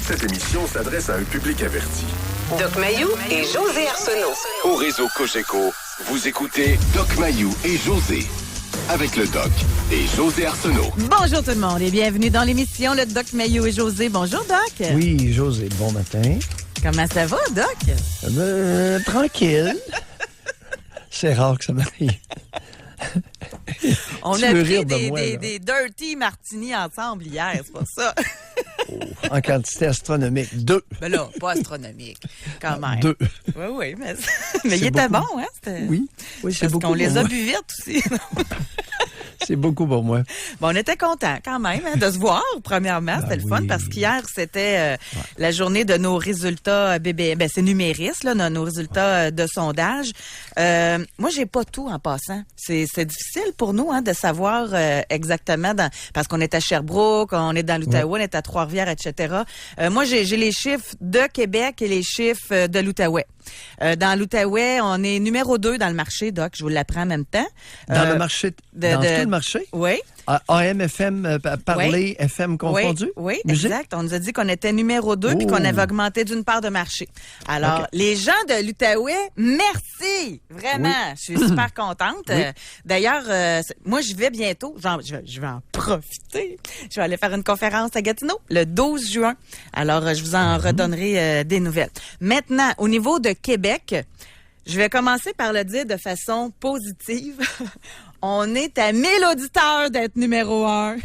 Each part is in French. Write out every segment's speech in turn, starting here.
Cette émission s'adresse à un public averti. Doc Mayou et José Arsenault. Au réseau Cogeco, vous écoutez Doc Mayou et José. Avec le Doc et José Arsenault. Bonjour tout le monde et bienvenue dans l'émission Le Doc Mayou et José. Bonjour Doc. Oui, José, bon matin. Comment ça va, Doc? Tranquille. C'est rare que ça m'arrive. On Tu a veux pris rire de moi, des dirty martini ensemble hier, c'est pas ça? En quantité astronomique. 2. Ben là, pas astronomique, quand même. 2. Oui, mais il était beaucoup. bon, hein? Oui, c'est Parce beaucoup qu'on les pour a moi. bu vite aussi. C'est beaucoup pour moi. Bon, on était contents quand même de se voir, premièrement. C'était le fun oui. parce qu'hier, c'était la journée de nos résultats BBM. Ben, c'est Numéris, là, nos résultats de sondage. Moi, j'ai pas tout en passant. C'est difficile pour nous de savoir exactement, parce qu'on est à Sherbrooke, on est dans l'Outaouais, on est à Trois-Rivières, etc. Moi, j'ai les chiffres de Québec et les chiffres de l'Outaouais. Dans l'Outaouais, on est numéro 2 dans le marché, Doc. Je vous l'apprends en même temps. Dans le marché, tout le marché? Oui. AM, FM, parler, FM confondu? Oui, Musique? exact. On nous a dit qu'on était numéro 2 puis qu'on avait augmenté d'une part de marché. Alors, les gens de l'Outaouais, merci! Vraiment, je suis super contente. Oui. D'ailleurs, moi, j'y vais bientôt. Je vais en profiter. Je vais aller faire une conférence à Gatineau le 12 juin. Alors, je vous en redonnerai des nouvelles. Maintenant, au niveau de Québec, je vais commencer par le dire de façon positive. On est à 1000 auditeurs d'être numéro 1.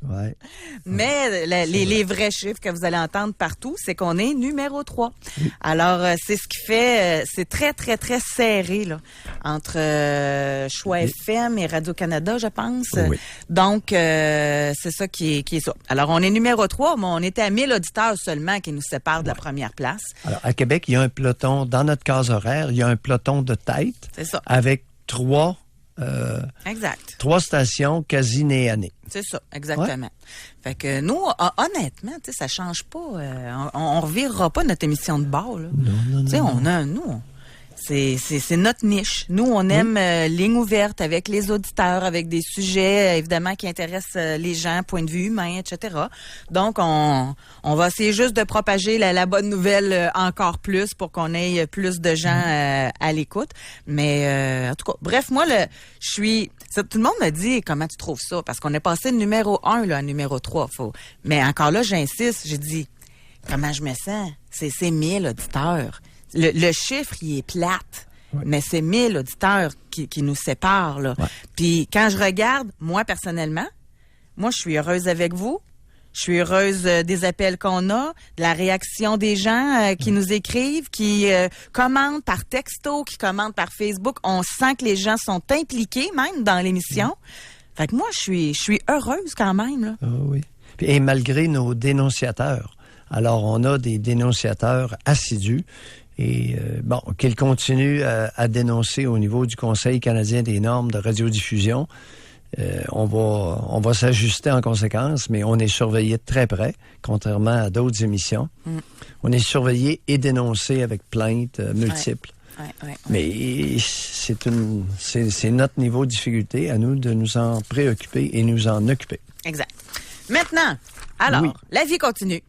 Ouais. Mais les vrais chiffres que vous allez entendre partout, c'est qu'on est numéro 3. Oui. Alors, c'est ce qui fait... c'est très, très, très serré là, entre Choix FM et Radio-Canada, je pense. Oui. Donc, c'est ça qui est ça. Alors, on est numéro 3, mais on était à 1000 auditeurs seulement qui nous séparent de la première place. Alors, à Québec, il y a un peloton, dans notre case horaire, il y a un peloton de tête. C'est ça. Avec 3 stations quasi nez à nez. C'est ça, exactement. Ouais. Fait que nous, honnêtement, tu sais, ça change pas. On revirera pas notre émission de bar, là. Non. Tu sais, c'est notre niche. Nous, on aime ligne ouverte avec les auditeurs, avec des sujets, évidemment, qui intéressent les gens, point de vue humain, etc. Donc, on va essayer juste de propager la bonne nouvelle encore plus pour qu'on ait plus de gens à l'écoute. Mais, en tout cas, bref, moi, tout le monde me dit comment tu trouves ça, parce qu'on est passé de numéro 1 là, à numéro 3. Mais encore là, j'insiste, j'ai dit, comment je me sens? C'est 1000 auditeurs. Le chiffre, il est plate, mais c'est 1000 auditeurs qui nous séparent. Là. Ouais. Puis quand je regarde, moi, personnellement, je suis heureuse avec vous. Je suis heureuse des appels qu'on a, de la réaction des gens qui nous écrivent, qui commentent par texto, qui commentent par Facebook. On sent que les gens sont impliqués même dans l'émission. Fait que moi, je suis heureuse quand même. Là. Oui. Et malgré nos dénonciateurs. Alors, on a des dénonciateurs assidus. Et qu'ils continuent à dénoncer au niveau du Conseil canadien des normes de radiodiffusion. On va s'ajuster en conséquence, mais on est surveillé de très près, contrairement à d'autres émissions. On est surveillé et dénoncé avec plaintes multiples. Ouais. Mais c'est notre niveau de difficulté à nous de nous en préoccuper et nous en occuper. Exact. Maintenant, alors, la vie continue.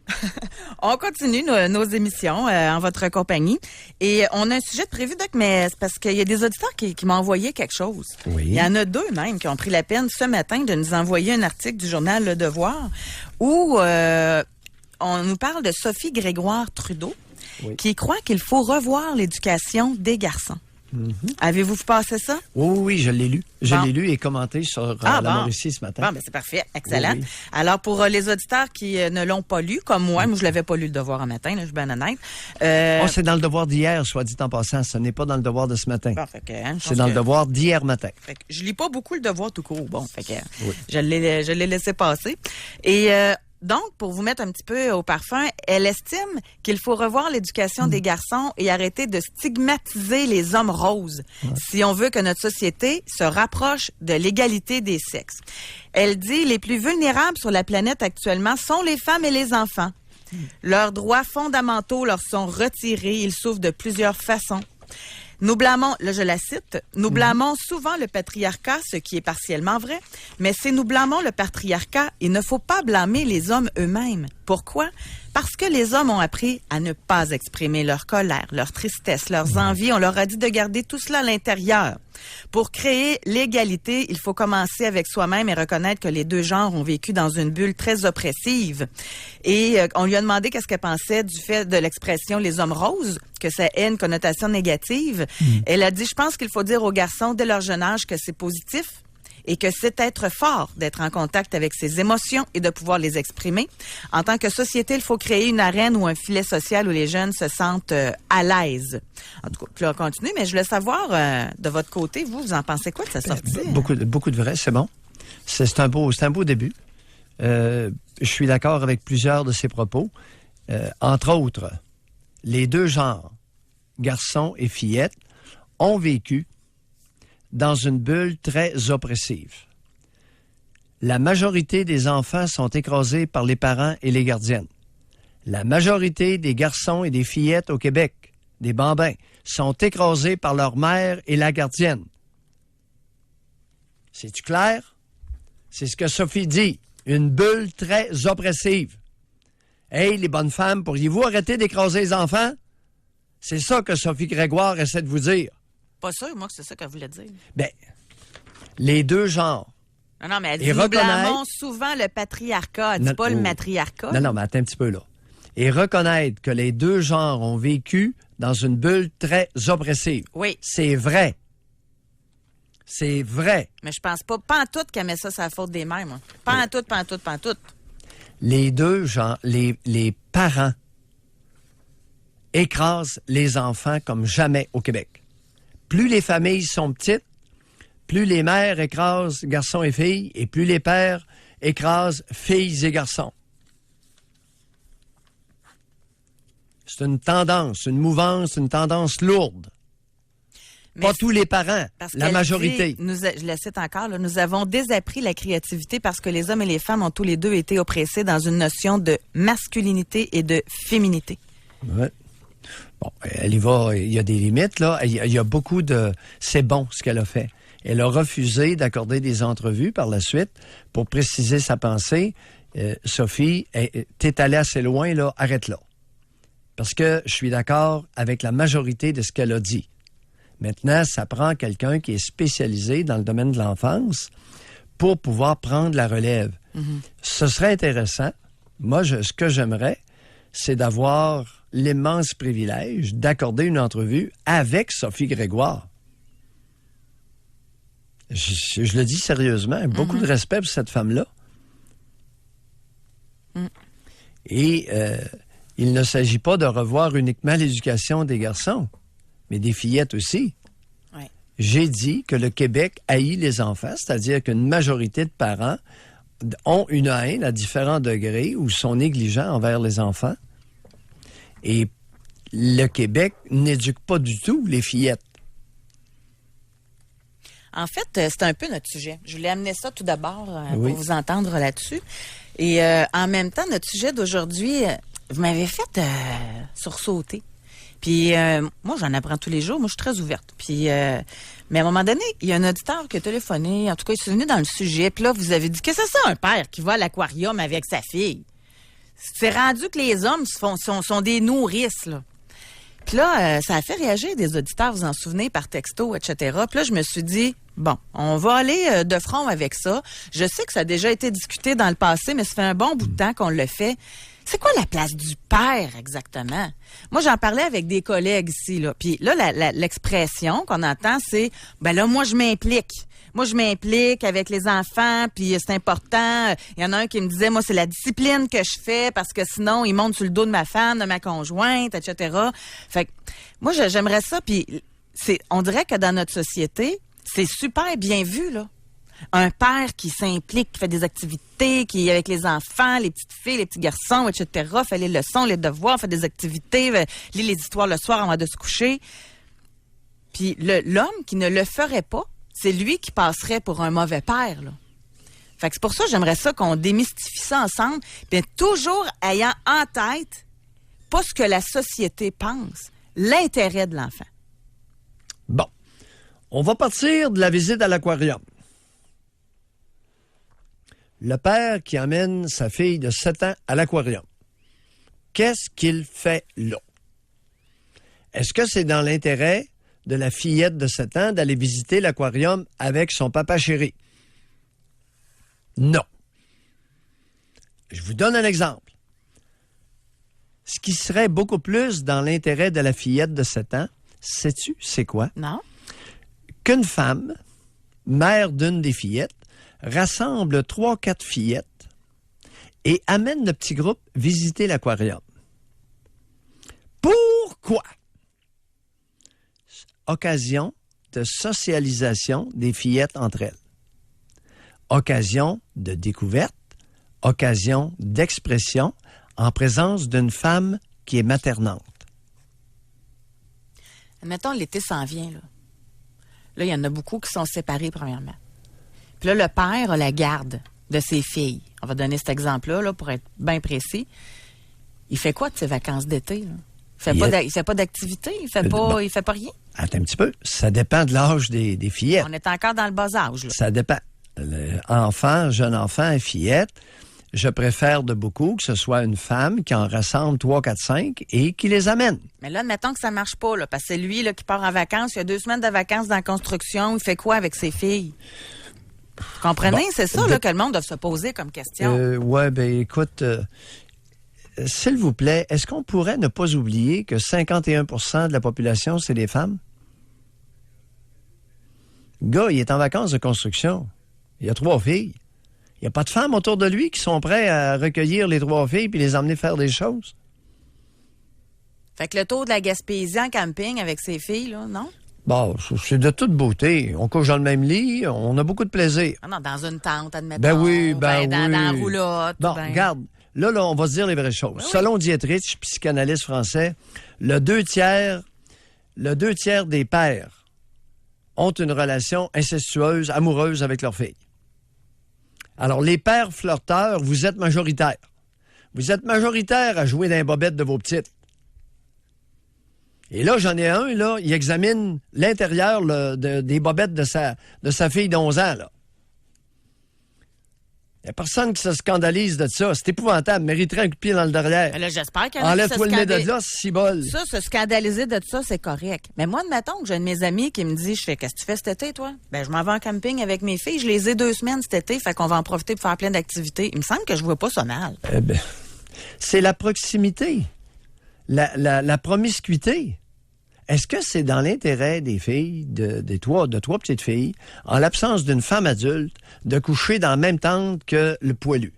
On continue nos émissions en votre compagnie. Et on a un sujet de prévu, Doc, mais c'est parce qu'il y a des auditeurs qui m'ont envoyé quelque chose. Oui. Il y en a 2 même qui ont pris la peine ce matin de nous envoyer un article du journal Le Devoir où on nous parle de Sophie Grégoire Trudeau qui croit qu'il faut revoir l'éducation des garçons. Avez-vous passé ça? Oui, je l'ai lu. Je l'ai lu et commenté sur la Mauricie ce matin. Bon, ben c'est parfait. Excellent. Oui. Alors, pour les auditeurs qui ne l'ont pas lu, comme moi je l'avais pas lu le Devoir un matin, là, je suis bien honnête. C'est dans le Devoir d'hier, soit dit en passant. Ce n'est pas dans le Devoir de ce matin. Bon, fait que, c'est dans le Devoir d'hier matin. Fait que je lis pas beaucoup le Devoir tout court. Bon, fait que je l'ai laissé passer. Et donc, pour vous mettre un petit peu au parfum, elle estime qu'il faut revoir l'éducation des garçons et arrêter de stigmatiser les hommes roses si on veut que notre société se rapproche de l'égalité des sexes. Elle dit les plus vulnérables sur la planète actuellement sont les femmes et les enfants. Leurs droits fondamentaux leur sont retirés. Ils souffrent de plusieurs façons. Nous blâmons, là je la cite, nous blâmons souvent le patriarcat, ce qui est partiellement vrai, mais si nous blâmons le patriarcat, il ne faut pas blâmer les hommes eux-mêmes. Pourquoi? Parce que les hommes ont appris à ne pas exprimer leur colère, leur tristesse, leurs envies. On leur a dit de garder tout cela à l'intérieur. Pour créer l'égalité, il faut commencer avec soi-même et reconnaître que les deux genres ont vécu dans une bulle très oppressive. Et on lui a demandé qu'est-ce qu'elle pensait du fait de l'expression « les hommes roses », que ça ait une connotation négative. Elle a dit « Je pense qu'il faut dire aux garçons dès leur jeune âge que c'est positif ». Et que c'est être fort, d'être en contact avec ses émotions et de pouvoir les exprimer. En tant que société, il faut créer une arène ou un filet social où les jeunes se sentent à l'aise. En tout cas, puis on continue, mais je voulais savoir, de votre côté, vous en pensez quoi de sa sortie? Beaucoup de vrai, c'est bon. C'est un beau début. Je suis d'accord avec plusieurs de ses propos. Entre autres, les deux genres, garçons et fillettes, ont vécu dans une bulle très oppressive. La majorité des enfants sont écrasés par les parents et les gardiennes. La majorité des garçons et des fillettes au Québec, des bambins, sont écrasés par leur mère et la gardienne. C'est-tu clair? C'est ce que Sophie dit. Une bulle très oppressive. Hey, les bonnes femmes, pourriez-vous arrêter d'écraser les enfants? C'est ça que Sophie Grégoire essaie de vous dire. Pas sûr, moi, que c'est ça qu'elle voulait dire. Bien, les deux genres. Non, mais elle dit, nous blâmons souvent le patriarcat, elle dit pas le matriarcat. Non, mais attends un petit peu, là. Et reconnaître que les deux genres ont vécu dans une bulle très oppressive. Oui. C'est vrai. C'est vrai. Mais je pense pas en tout qu'elle met ça sur la faute des mères, moi. Pas en tout. Les deux genres, les parents écrasent les enfants comme jamais au Québec. Plus les familles sont petites, plus les mères écrasent garçons et filles, et plus les pères écrasent filles et garçons. C'est une tendance, une mouvance, une tendance lourde. Mais pas tous les parents, la majorité. Dit, je la cite encore, là, nous avons désappris la créativité parce que les hommes et les femmes ont tous les deux été oppressés dans une notion de masculinité et de féminité. Ouais. Bon, elle y va, il y a des limites, là. Il y a beaucoup de... C'est bon, ce qu'elle a fait. Elle a refusé d'accorder des entrevues par la suite pour préciser sa pensée. Sophie, t'es allée assez loin, là, arrête-là. Parce que je suis d'accord avec la majorité de ce qu'elle a dit. Maintenant, ça prend quelqu'un qui est spécialisé dans le domaine de l'enfance pour pouvoir prendre la relève. Mm-hmm. Ce serait intéressant. Moi, ce que j'aimerais, c'est d'avoir l'immense privilège d'accorder une entrevue avec Sophie Grégoire. Je le dis sérieusement, beaucoup de respect pour cette femme-là. Et il ne s'agit pas de revoir uniquement l'éducation des garçons, mais des fillettes aussi. Ouais. J'ai dit que le Québec haït les enfants, c'est-à-dire qu'une majorité de parents ont une haine à différents degrés ou sont négligents envers les enfants. Et le Québec n'éduque pas du tout les fillettes. En fait, c'est un peu notre sujet. Je voulais amener ça tout d'abord pour vous entendre là-dessus. Et en même temps, notre sujet d'aujourd'hui, vous m'avez fait sursauter. Puis moi, j'en apprends tous les jours. Moi, je suis très ouverte. Puis, mais à un moment donné, il y a un auditeur qui a téléphoné. En tout cas, il s'est venu dans le sujet. Puis là, vous avez dit, qu'est-ce que c'est ça, un père qui va à l'aquarium avec sa fille? C'est rendu que les hommes sont des nourrices, là. Puis là, ça a fait réagir des auditeurs, vous en souvenez, par texto, etc. Puis là, je me suis dit, bon, on va aller de front avec ça. Je sais que ça a déjà été discuté dans le passé, mais ça fait un bon bout de temps qu'on le fait. C'est quoi la place du père, exactement? Moi, j'en parlais avec des collègues ici, là. Puis là, l'expression qu'on entend, c'est, ben là, moi, je m'implique. Moi, je m'implique avec les enfants, puis c'est important. Il y en a un qui me disait, moi, c'est la discipline que je fais parce que sinon, ils montent sur le dos de ma femme, de ma conjointe, etc. Fait que moi, j'aimerais ça, puis on dirait que dans notre société, c'est super bien vu, là. Un père qui s'implique, qui fait des activités, qui est avec les enfants, les petites filles, les petits garçons, etc., fait les leçons, les devoirs, fait des activités, lit les histoires le soir avant de se coucher. Puis l'homme qui ne le ferait pas, c'est lui qui passerait pour un mauvais père, là. Fait que c'est pour ça que j'aimerais ça qu'on démystifie ça ensemble, puis toujours ayant en tête pas ce que la société pense, l'intérêt de l'enfant. Bon. On va partir de la visite à l'aquarium. Le père qui amène sa fille de 7 ans à l'aquarium. Qu'est-ce qu'il fait là? Est-ce que c'est dans l'intérêt de la fillette de 7 ans d'aller visiter l'aquarium avec son papa chéri? Non. Je vous donne un exemple. Ce qui serait beaucoup plus dans l'intérêt de la fillette de 7 ans, sais-tu, c'est quoi? Non. Qu'une femme, mère d'une des fillettes, rassemble 3-4 fillettes et amène le petit groupe visiter l'aquarium. Pourquoi? Occasion de socialisation des fillettes entre elles. Occasion de découverte, occasion d'expression en présence d'une femme qui est maternante. Admettons, l'été s'en vient, là. Là, il y en a beaucoup qui sont séparés, premièrement. Puis là, le père a la garde de ses filles. On va donner cet exemple-là, là, pour être bien précis. Il fait quoi de ses vacances d'été, là? Il fait pas d'activité? Il fait pas rien? Attends un petit peu. Ça dépend de l'âge des fillettes. On est encore dans le bas âge, là. Ça dépend. Enfant, jeune enfant et fillette, je préfère de beaucoup que ce soit une femme qui en rassemble 3, 4, 5 et qui les amène. Mais là, admettons que ça marche pas, là, parce que c'est lui là, qui part en vacances. Il y a 2 semaines de vacances dans la construction. Il fait quoi avec ses filles? Vous comprenez? Bon, c'est ça là, que le monde doit se poser comme question. Oui, bien écoute, s'il vous plaît, est-ce qu'on pourrait ne pas oublier que 51% de la population, c'est des femmes? Le gars, il est en vacances de construction. Il y a 3 filles. Il n'y a pas de femmes autour de lui qui sont prêts à recueillir les 3 filles puis les emmener faire des choses. Fait que le tour de la Gaspésie en camping avec ses filles, là, non? Bon, c'est de toute beauté. On couche dans le même lit, on a beaucoup de plaisir. Ah non, dans une tente, admettons. Ben oui, oui. Dans la roulotte. Bon, regarde, là, on va se dire les vraies choses. Oui, Selon Dietrich, psychanalyste français, le 2 tiers des pères ont une relation incestueuse, amoureuse avec leurs filles. Alors, les pères flirteurs, vous êtes majoritaires. Vous êtes majoritaires à jouer dans les bobettes de vos petites. Et là, j'en ai un, là, il examine l'intérieur des bobettes de sa fille d'11 ans, là. Il n'y a personne qui se scandalise de ça. C'est épouvantable. Mériterait un coup de pied dans le derrière. Mais là, j'espère qu'il y en a Enlève-toi le nez de là, si bol. Ça, se scandaliser de ça, c'est correct. Mais moi, admettons que j'ai un de mes amis qui me dit, qu'est-ce que tu fais cet été, toi? Ben, je m'en vais en camping avec mes filles. Je les ai 2 semaines cet été, fait qu'on va en profiter pour faire plein d'activités. Il me semble que je vois pas ça mal. Eh ben, c'est la proximité. La promiscuité. Est-ce que c'est dans l'intérêt des filles, de 3 petites filles, en l'absence d'une femme adulte, de coucher dans la même tente que le poilu?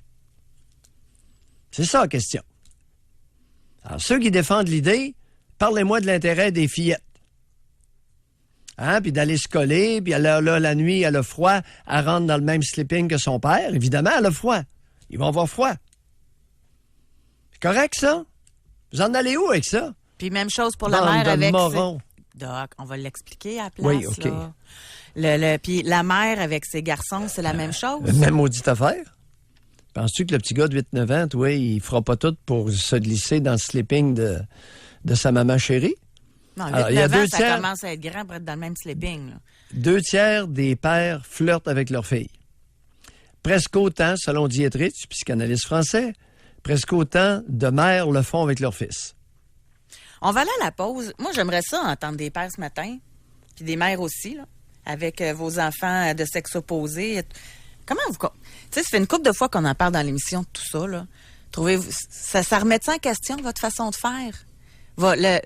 C'est ça la question. Alors, ceux qui défendent l'idée, parlez-moi de l'intérêt des fillettes. Hein? Puis d'aller se coller, puis là, la nuit, elle a froid, elle rentre dans le même sleeping que son père. Évidemment, elle a froid. Ils vont avoir froid. C'est correct, ça? Vous en allez où avec ça? Puis même chose pour la mère avec... Moron. Doc, on va l'expliquer à la place. Oui, OK. Là. Puis la mère avec ses garçons, c'est la même chose? Même maudite affaire. Penses-tu que le petit gars de 8-9 ans, toi, il fera pas tout pour se glisser dans le sleeping de sa maman chérie? Non, 8-9 ans, ça commence à être grand pour être dans le même sleeping. Là. 2 tiers des pères flirtent avec leurs filles. Presque autant, selon Dietrich, psychanalyste français, presque autant de mères le font avec leurs fils. On va aller à la pause. Moi, j'aimerais ça entendre des pères ce matin, puis des mères aussi, là, avec vos enfants de sexe opposé. Comment vous... Tu sais, ça fait une couple de fois qu'on en parle dans l'émission de tout ça, là. Trouvez-vous... Ça remet ça en question, votre façon de faire?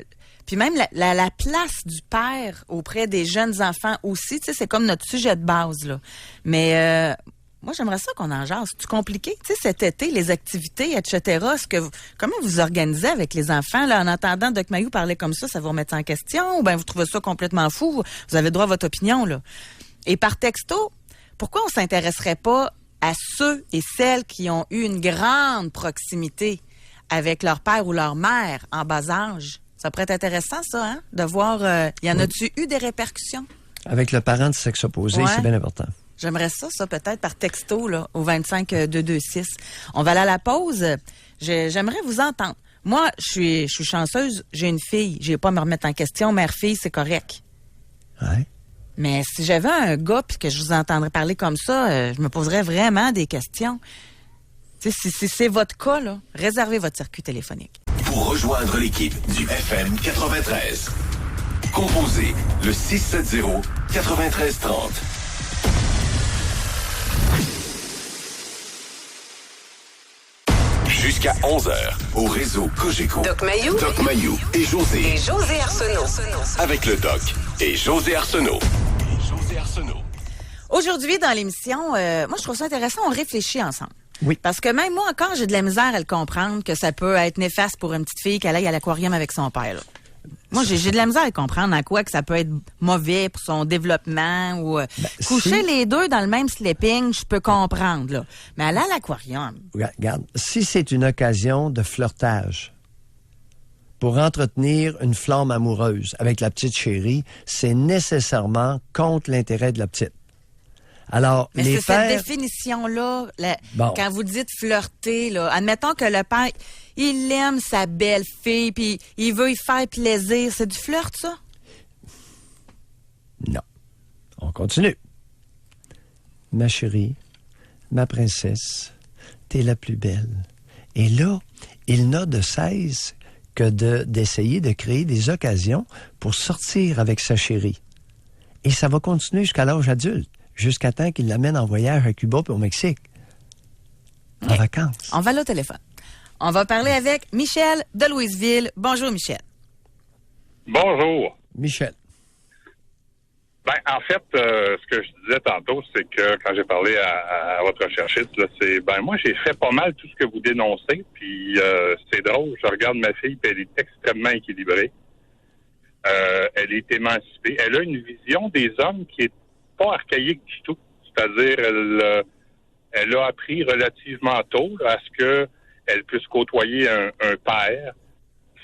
Puis même la place du père auprès des jeunes enfants aussi, tu sais, c'est comme notre sujet de base, là. Mais... moi, j'aimerais ça qu'on en jase. C'est compliqué, tu sais, cet été, les activités, etc. Comment vous organisez avec les enfants, là, en entendant Doc Mayou parler comme ça vous remet en question, ou bien vous trouvez ça complètement fou? Vous avez droit à votre opinion, là. Et par texto, pourquoi on s'intéresserait pas à ceux et celles qui ont eu une grande proximité avec leur père ou leur mère en bas âge? Ça pourrait être intéressant, ça, hein? De voir, y en a-tu eu des répercussions? Avec le parent de sexe opposé, c'est bien important. J'aimerais ça peut-être par texto, là, au 25-226. On va aller à la pause. J'aimerais vous entendre. Moi, je suis chanceuse, j'ai une fille. J'ai pas à me remettre en question. Mère-fille, c'est correct. Ouais. Mais si j'avais un gars puis que je vous entendrais parler comme ça, je me poserais vraiment des questions. Tu sais, si c'est votre cas, là, réservez votre circuit téléphonique. Pour rejoindre l'équipe du FM 93, composez le 670-9330. Jusqu'à 11h, au réseau Cogeco. Doc Mayou et José. et José Arsenault. Avec le Doc et José Arsenault. Aujourd'hui, dans l'émission, moi, je trouve ça intéressant, on réfléchit ensemble. Oui. Parce que même moi, encore, j'ai de la misère à le comprendre que ça peut être néfaste pour une petite fille qu'elle aille à l'aquarium avec son père. Là. Moi, j'ai de la misère à comprendre en quoi que ça peut être mauvais pour son développement ou coucher les deux dans le même sleeping, je peux comprendre. Là. Mais aller à l'aquarium... Regarde, si c'est une occasion de flirtage pour entretenir une flamme amoureuse avec la petite chérie, c'est nécessairement contre l'intérêt de la petite. Alors, Mais les c'est pères... cette définition-là, Bon. quand vous dites flirter, là, admettons que le père, il aime sa belle-fille, puis il veut y faire plaisir. C'est du flirt, ça? Non. On continue. Ma chérie, ma princesse, t'es la plus belle. Et là, il n'a de cesse que d'essayer de créer des occasions pour sortir avec sa chérie. Et ça va continuer jusqu'à l'âge adulte, jusqu'à temps qu'il l'amène en voyage à Cuba et au Mexique. En vacances. On va aller au téléphone. On va parler avec Michel de Louisville. Bonjour, Michel. Bonjour. Michel. Ben, en fait, ce que je disais tantôt, c'est que quand j'ai parlé à votre recherchiste, là, moi, j'ai fait pas mal tout ce que vous dénoncez, puis c'est drôle, je regarde ma fille, puis elle est extrêmement équilibrée. Elle est émancipée. Elle a une vision des hommes qui est pas archaïque du tout. C'est-à-dire, elle a appris relativement tôt là, à ce que elle puisse côtoyer un père.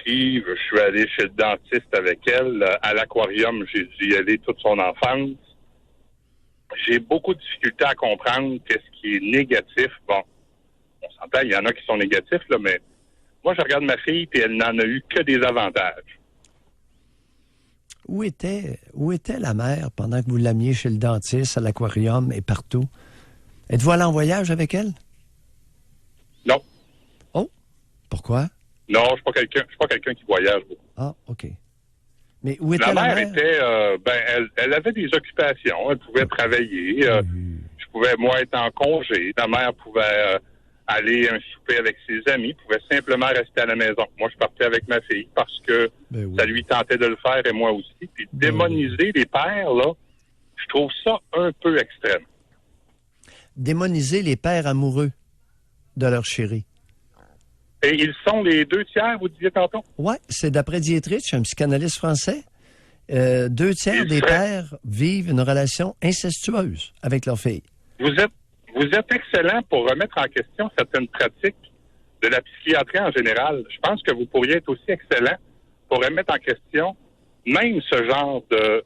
Puis, je suis allé chez le dentiste avec elle. À l'aquarium, j'ai dû y aller toute son enfance. J'ai beaucoup de difficultés à comprendre qu'est-ce qui est négatif. Bon, on s'entend, il y en a qui sont négatifs, là, mais moi, je regarde ma fille, puis elle n'en a eu que des avantages. Où était la mère pendant que vous l'ameniez chez le dentiste, à l'aquarium et partout? Êtes-vous allé en voyage avec elle? Non. Oh, pourquoi? Non, je suis pas quelqu'un qui voyage beaucoup. Ah, OK. Mais où était la mère? mère? Elle avait des occupations. Elle pouvait travailler. Je pouvais, moi, être en congé. La mère pouvait aller un souper avec ses amis, pouvait simplement rester à la maison. Moi, je partais avec ma fille parce que ça lui tentait de le faire et moi aussi. Puis démoniser les pères, là, je trouve ça un peu extrême. Démoniser les pères amoureux de leur chérie. Et ils sont les 2/3, vous disiez tantôt? Oui, c'est d'après Dietrich, un psychanalyste français. 2/3 des pères vivent une relation incestueuse avec leur fille. Vous êtes excellent pour remettre en question certaines pratiques de la psychiatrie en général. Je pense que vous pourriez être aussi excellent pour remettre en question même ce genre de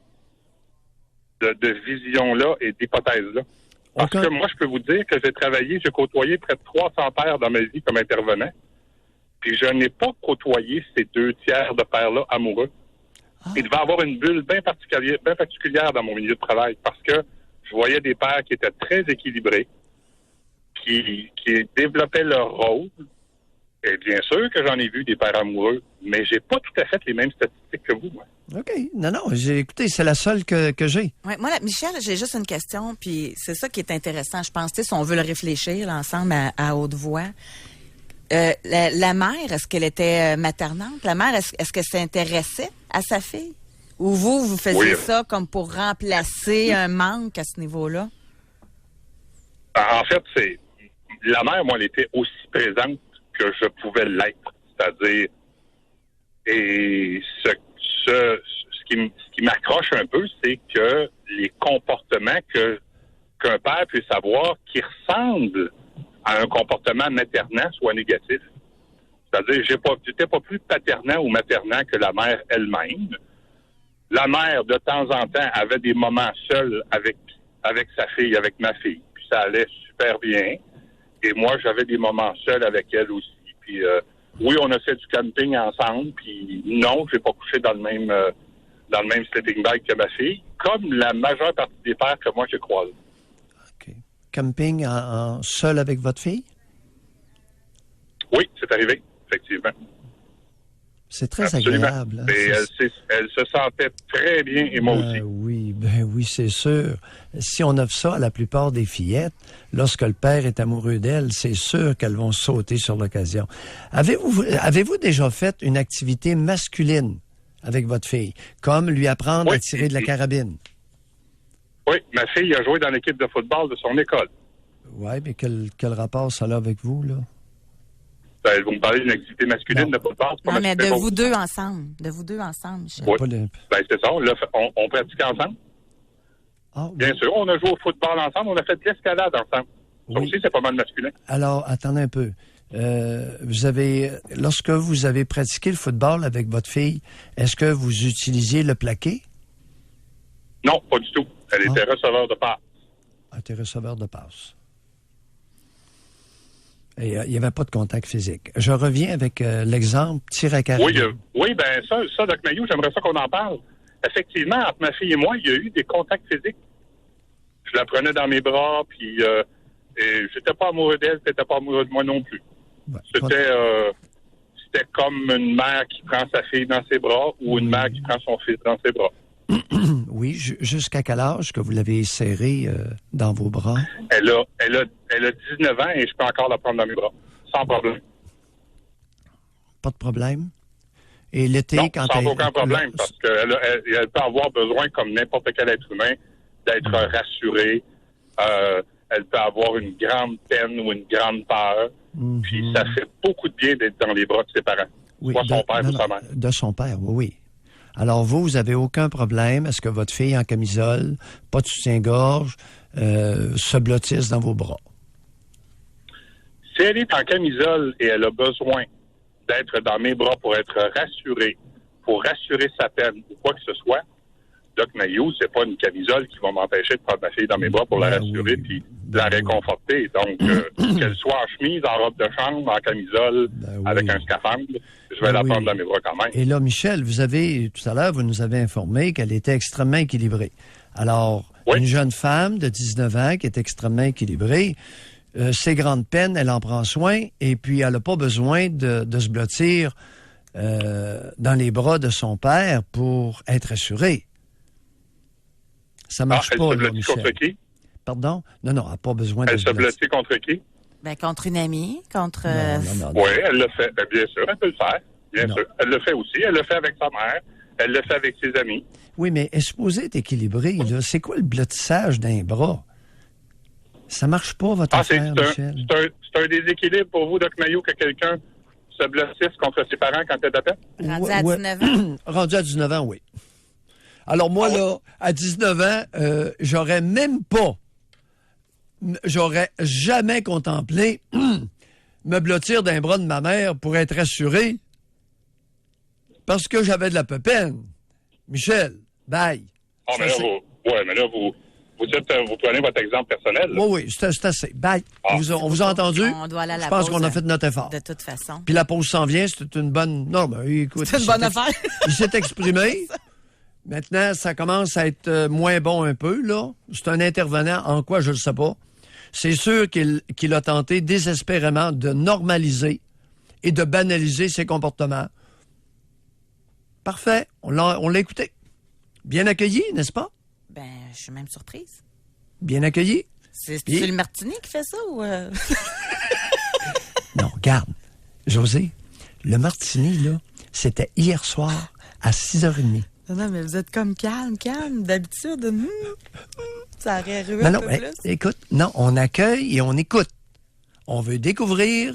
vision-là et d'hypothèse-là. Parce que moi, je peux vous dire que j'ai côtoyé près de 300 pères dans ma vie comme intervenant. Puis je n'ai pas côtoyé ces 2/3 de pères-là amoureux. Il devait y avoir une bulle bien particulière dans mon milieu de travail parce que je voyais des pères qui étaient très équilibrés, qui développaient leur rôle. Et bien sûr que j'en ai vu des pères amoureux, mais j'ai pas tout à fait les mêmes statistiques que vous, moi. OK. Non, écoutez, c'est la seule que j'ai. Ouais, moi, Michel, j'ai juste une question, puis c'est ça qui est intéressant, je pense. Tu sais, si on veut le réfléchir là, ensemble à haute voix. La mère, est-ce qu'elle était maternante? La mère, est-ce qu'elle s'intéressait à sa fille? Ou vous faisiez ça comme pour remplacer un manque à ce niveau-là? En fait, la mère, moi, elle était aussi présente que je pouvais l'être. C'est-à-dire, et ce qui m'accroche un peu, c'est que les comportements qu'un père puisse avoir qui ressemblent à un comportement maternant soit négatif. C'est-à-dire, j'étais pas plus paternant ou maternant que la mère elle-même. La mère, de temps en temps, avait des moments seuls avec sa fille, avec ma fille. Puis ça allait super bien. Et moi, j'avais des moments seuls avec elle aussi. Puis oui, on a fait du camping ensemble. Puis non, j'ai pas couché dans le dans le même sleeping bag que ma fille, comme la majeure partie des pères que moi, je croise. OK. Camping seul avec votre fille? Oui, c'est arrivé, effectivement. C'est très Absolument. agréable. Hein? Et elle se sentait très bien, et moi aussi. Oui, c'est sûr. Si on offre ça à la plupart des fillettes, lorsque le père est amoureux d'elle, c'est sûr qu'elles vont sauter sur l'occasion. Avez-vous déjà fait une activité masculine avec votre fille, comme lui apprendre à tirer de la carabine? Oui, ma fille a joué dans l'équipe de football de son école. Oui, mais quel rapport ça a avec vous, là? Ben, vous me parlez d'une activité masculine de football. Non, mais de vous deux ensemble. De vous deux ensemble, Michel. Oui. Ben, c'est ça. On pratique ensemble. Ah, oui. Bien sûr, on a joué au football ensemble. On a fait de l'escalade ensemble. Ça aussi, c'est pas mal masculin. Alors, attendez un peu. Lorsque vous avez pratiqué le football avec votre fille, est-ce que vous utilisiez le plaqué? Non, pas du tout. Elle était receveur de passe. Elle était receveur de passe. Et il n'y avait pas de contact physique. Je reviens avec l'exemple tir à carabine. Oui, ben ça, Doc Mayou, j'aimerais ça qu'on en parle. Effectivement, entre ma fille et moi, il y a eu des contacts physiques. Je la prenais dans mes bras, puis et j'étais pas amoureux d'elle, elle n'était pas amoureux de moi non plus. Ouais, c'était comme une mère qui prend sa fille dans ses bras ou une mère qui prend son fils dans ses bras. Oui, jusqu'à quel âge que vous l'avez serré dans vos bras? Elle a 19 ans et je peux encore la prendre dans mes bras, sans problème. Pas de problème? Et l'été, non, quand sans aucun problème, parce qu'elle peut avoir besoin, comme n'importe quel être humain, d'être rassurée. Elle peut avoir une grande peine ou une grande peur. Puis ça fait beaucoup de bien d'être dans les bras de ses parents. Oui, soit son père ou sa mère. De son père, oui. Alors, vous n'avez aucun problème. Est-ce que votre fille en camisole, pas de soutien-gorge, se blottisse dans vos bras? Si elle est en camisole et elle a besoin d'être dans mes bras pour être rassurée, pour rassurer sa peine ou quoi que ce soit, Doc Mayou, c'est pas une camisole qui va m'empêcher de prendre ma fille dans mes bras pour la rassurer puis la réconforter. Donc, qu'elle soit en chemise, en robe de chambre, en camisole, avec un scaphandre, je vais la prendre dans mes bras quand même. Et là, Michel, tout à l'heure, vous nous avez informé qu'elle était extrêmement équilibrée. Alors, une jeune femme de 19 ans qui est extrêmement équilibrée, ses grandes peines, elle en prend soin et puis elle n'a pas besoin de se blottir dans les bras de son père pour être assurée. Ça marche pas, elle se blottit contre qui? Pardon? Non, elle n'a pas besoin Elle se blottit contre qui? Ben, contre une amie, contre... Non. Oui, elle le fait. Ben, bien sûr, elle peut le faire. Bien sûr. Elle le fait aussi. Elle le fait avec sa mère. Elle le fait avec ses amis. Oui, mais elle est supposée être équilibrée, là. C'est quoi le blottissage d'un bras? Ça marche pas, votre affaire, Michel. C'est un déséquilibre pour vous, Doc Mayou, que quelqu'un se blottisse contre ses parents quand elle t'appelle? Rendu à 19 ans? Rendu à 19 ans, oui. Alors moi, là, à 19 ans, j'aurais jamais contemplé me blottir d'un bras de ma mère pour être assuré parce que j'avais de la pépine. Michel, bye. Mais là, vous prenez votre exemple personnel. Là. Oui, c'est assez. Bye. On vous a entendu? On doit aller à la Je pense pause, qu'on a fait notre effort. De toute façon. Puis la pause s'en vient, c'est une bonne... Non, mais écoute... C'est une bonne affaire. Il s'est exprimé. Maintenant, ça commence à être moins bon un peu, là. C'est un intervenant, en quoi, je ne le sais pas. C'est sûr qu'il a tenté désespérément de normaliser et de banaliser ses comportements. Parfait. On l'a écouté. Bien accueilli, n'est-ce pas? Ben, je suis même surprise. Bien accueilli. C'est le Martini qui fait ça ou... Non, regarde. José, le Martini, là, c'était hier soir à 6h30. Non, mais vous êtes comme calme. D'habitude, ça aurait rué un peu plus. Écoute, non, on accueille et on écoute. On veut découvrir.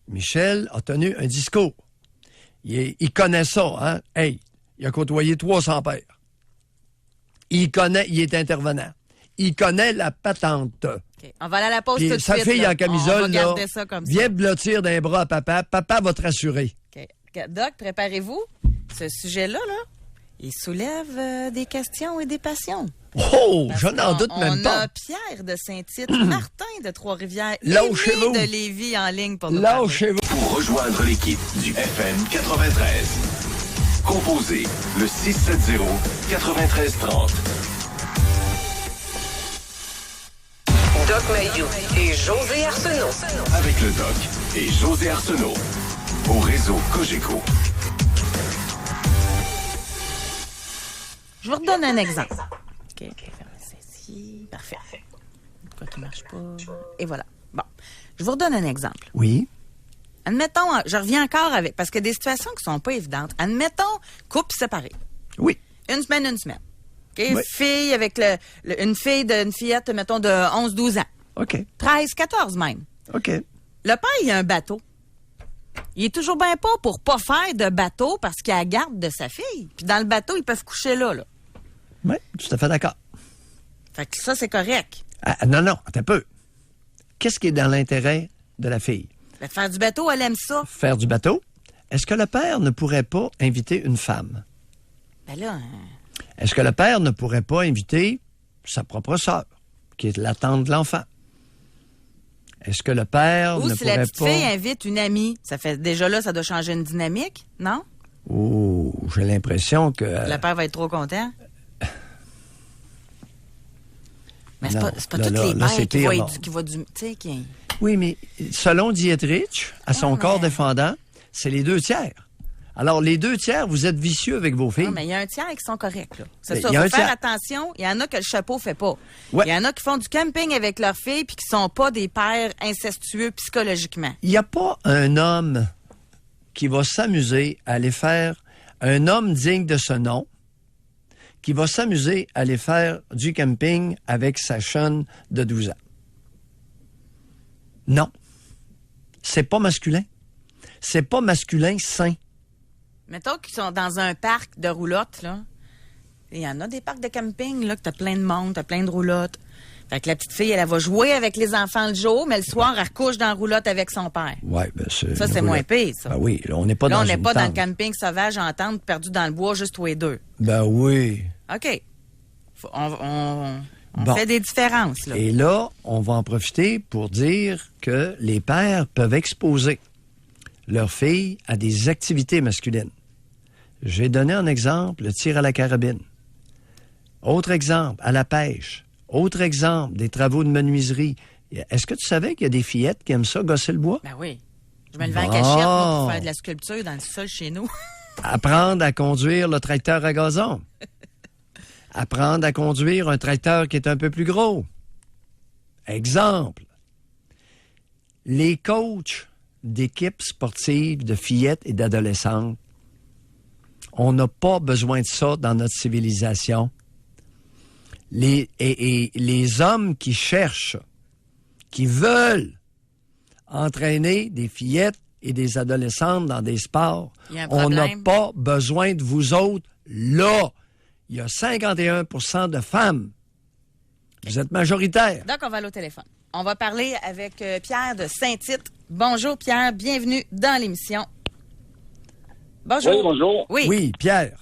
Michel a tenu un discours. Il connaît ça, hein? Hey, il a côtoyé 300 pères. Il est intervenant. Il connaît la patente. Okay. On va aller à la pause puis tout de sa suite. Sa fille là. en camisole, là, ça comme vient ça. blottir d'un bras à papa. Papa va te rassurer. Okay. Doc, préparez-vous. Ce sujet-là, il soulève des questions et des passions. Oh, je n'en doute même pas. On a Pierre de Saint-Tite, Martin de Trois-Rivières et Lâchez-vous. de Lévis en ligne pour nous parler. Pour rejoindre l'équipe du FM 93. Composez le 670-9330. Doc Mayou et José Arsenault. Avec le Doc et José Arsenault. Au réseau Cogeco. Je vous redonne un exemple. OK, fermez ça ici. Parfait. Pourquoi qui ne marche pas? Et voilà. Bon. Je vous redonne un exemple. Oui. Admettons, je reviens encore avec... Parce que des situations qui sont pas évidentes. Admettons, couple séparé. Oui. Une semaine. OK? Oui. Fille avec une fillette, mettons, de 11-12 ans. OK. 13, 14 même. OK. Le père, il a un bateau. Il est toujours bien pas pour pas faire de bateau parce qu'il a la garde de sa fille. Puis dans le bateau, ils peuvent coucher là. Oui, tout à fait d'accord. Fait que ça, c'est correct. Non, attends un peu. Qu'est-ce qui est dans l'intérêt de la fille? Fait que faire du bateau, elle aime ça. Faire du bateau? Est-ce que le père ne pourrait pas inviter une femme? Ben là... Est-ce que le père ne pourrait pas inviter sa propre sœur, qui est la tante de l'enfant? Est-ce que le père Ou ne si la pourrait petite pas... fille invite une amie, ça fait déjà là, ça doit changer une dynamique, non? Oh, j'ai l'impression que... Le père va être trop content. Mais c'est Non, pas là, tous là, les là, pères c'est pire, non. qui vont du... Tu sais, qui... Oui, mais selon Dietrich, à son mais- corps défendant, c'est les 2/3. Alors, les 2/3, vous êtes vicieux avec vos filles. Non, mais il y a un tiers qui sont corrects, là. C'est Mais ça, il y a faut un faire tiers. attention. Il y en a que le chapeau fait pas. Ouais. Il y en a qui font du camping avec leurs filles puis qui sont pas des pères incestueux psychologiquement. Il n'y a pas un homme qui va s'amuser à aller faire, un homme digne de ce nom, qui va s'amuser à aller faire du camping avec sa chaîne de 12 ans. Non. C'est pas masculin. C'est pas masculin sain. Mettons qu'ils sont dans un parc de roulottes, là. Il y en a des parcs de camping, là, que t'as plein de monde, t'as plein de roulottes. Fait que la petite fille, elle va jouer avec les enfants le jour, mais le soir, elle recouche dans la roulotte avec son père. Ouais, ben c'est... Ça, c'est moins pire, ça. Ben oui, là, on n'est pas Là, dans on n'est une pas dans le tente. camping sauvage en tente, perdu dans le bois, juste tous les deux. Ben oui. OK. On Bon. fait des différences, là. Et là, on va en profiter pour dire que les pères peuvent exposer leurs filles à des activités masculines. J'ai donné un exemple, le tir à la carabine. Autre exemple, à la pêche. Autre exemple, des travaux de menuiserie. Est-ce que tu savais qu'il y a des fillettes qui aiment ça, gosser le bois? Ben oui. Je me levais en Bon. cachette, moi, pour faire de la sculpture dans le sol chez nous. Apprendre à conduire le tracteur à gazon. Apprendre à conduire un tracteur qui est un peu plus gros. Exemple. Les coachs d'équipes sportives de fillettes et d'adolescentes, on n'a pas besoin de ça dans notre civilisation. Les hommes qui cherchent, qui veulent entraîner des fillettes et des adolescentes dans des sports, Il y a un on n'a problème. pas besoin de vous autres là. Il y a 51 de femmes. Vous êtes majoritaires. Donc, on va aller au téléphone. On va parler avec Pierre de Saint-Tite. Bonjour, Pierre. Bienvenue dans l'émission. Bonjour. Oui, bonjour. Oui. Oui, Pierre.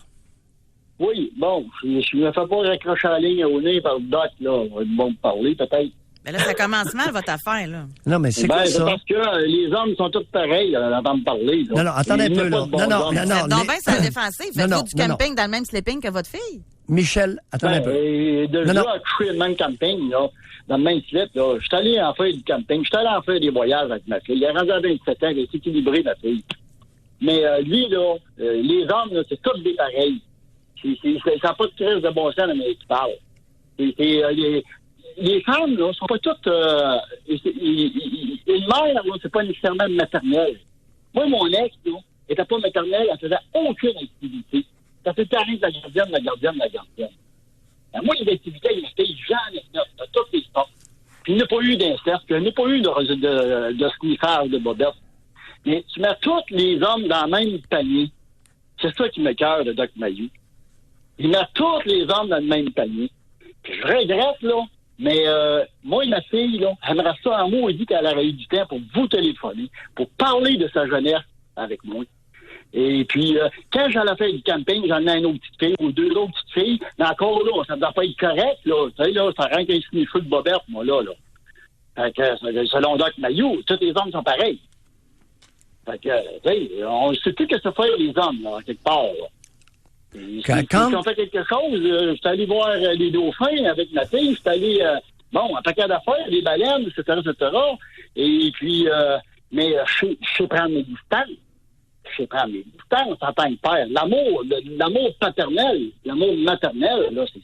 Oui, bon, je me fais pas raccrocher la ligne au nez par le doc, là. On va être bon pour parler, peut-être. Mais là, ça commence mal, votre affaire, là. Non, mais c'est Ben, quoi c'est ça? parce que les hommes sont tous pareils, à l'entendre parler. Là. Non, non, attendez Il un n'y a peu, pas là. de bons Non, non, hommes. non, non. Faites donc bien ça défensif. Non, Faites-vous non, du non, camping dans le même sleeping que votre fille? Michel, attendez un Ben, peu. et de Non, là non. à coucher le même camping, là, dans le même slip, là, je suis allé en faire du camping, je suis allé en faire des voyages avec ma fille. Il est rendu à 27 ans, il est équilibré, ma fille. Mais lui, là, les hommes, là, c'est tous des pareils. Ça n'a pas de crise de bon sens, mais qui parle. Les femmes, là, sont pas toutes... une mère, là, c'est pas nécessairement maternelle. Moi, mon ex, là, était pas maternelle, elle faisait aucune activité. Ça fait tarif la gardienne. Ben, moi, les activités, il m'étaient jamais neuf, dans tous les sports. Puis il n'y a pas eu d'inceste, puis il n'y a pas eu de sniffage de bobette. Mais tu mets tous les hommes dans le même panier. C'est ça qui m'écoeure de Doc Mayou. Il met tous les hommes dans le même panier. Puis je regrette, là, mais moi et ma fille, là, j'aimerais ça en mot, elle dit qu'elle aurait eu du temps pour vous téléphoner, pour parler de sa jeunesse avec moi. Et puis, quand j'allais faire du camping, j'en ai une autre petite fille ou deux autres petites filles, mais encore là, ça ne doit pas être correct, là. Tu sais, là, ça rend qu'un sniffer de bobette, moi, là. Fait que, selon Doc Mayou, tous les hommes sont pareils. Fait que, tu sais, on ne sait plus que ça fait les hommes, là, quelque part, là. Quand... Si on fait quelque chose, je suis allé voir les dauphins avec ma fille, je suis allé, un paquet d'affaires, les baleines, etc., etc. Et puis, mais je sais prendre mes distances. Je sais prendre mes distances en tant que père. L'amour paternel, l'amour maternel, là, c'est...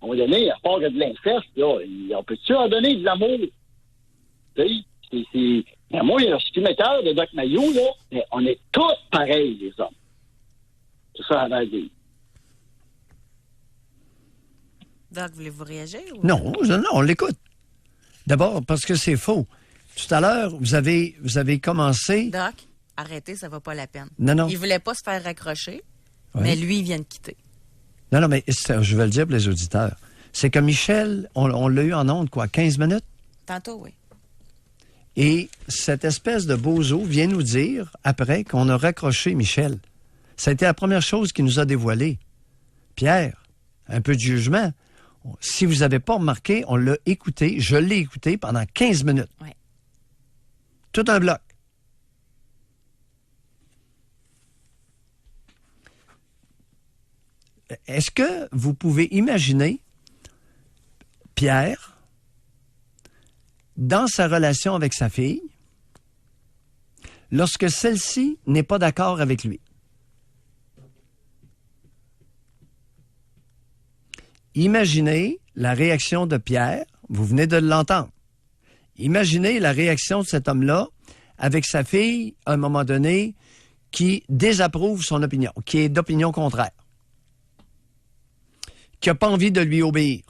À un moment donné, à part de l'inceste, là, on peut-tu en donner de l'amour? Tu sais, moi, je suis metteur de Doc Mayou, là, mais on est tous pareils, les hommes. C'est ça à dire. Doc, voulez-vous réagir? Ou... Non, on l'écoute. D'abord, parce que c'est faux. Tout à l'heure, vous avez commencé... Doc, arrêtez, ça va pas la peine. Non. Il voulait pas se faire raccrocher, oui. Mais lui, il vient de quitter. Non, mais je vais le dire pour les auditeurs. C'est que Michel, on l'a eu en ondes, 15 minutes? Tantôt, oui. Et cette espèce de bozo vient nous dire, après, qu'on a raccroché Michel. Ça a été la première chose qu'il nous a dévoilé. Pierre, un peu de jugement. Si vous n'avez pas remarqué, on l'a écouté, je l'ai écouté pendant 15 minutes. Oui. Tout un bloc. Est-ce que vous pouvez imaginer Pierre, dans sa relation avec sa fille, lorsque celle-ci n'est pas d'accord avec lui? Imaginez la réaction de Pierre, vous venez de l'entendre. Imaginez la réaction de cet homme-là avec sa fille, à un moment donné, qui désapprouve son opinion, qui est d'opinion contraire, qui n'a pas envie de lui obéir.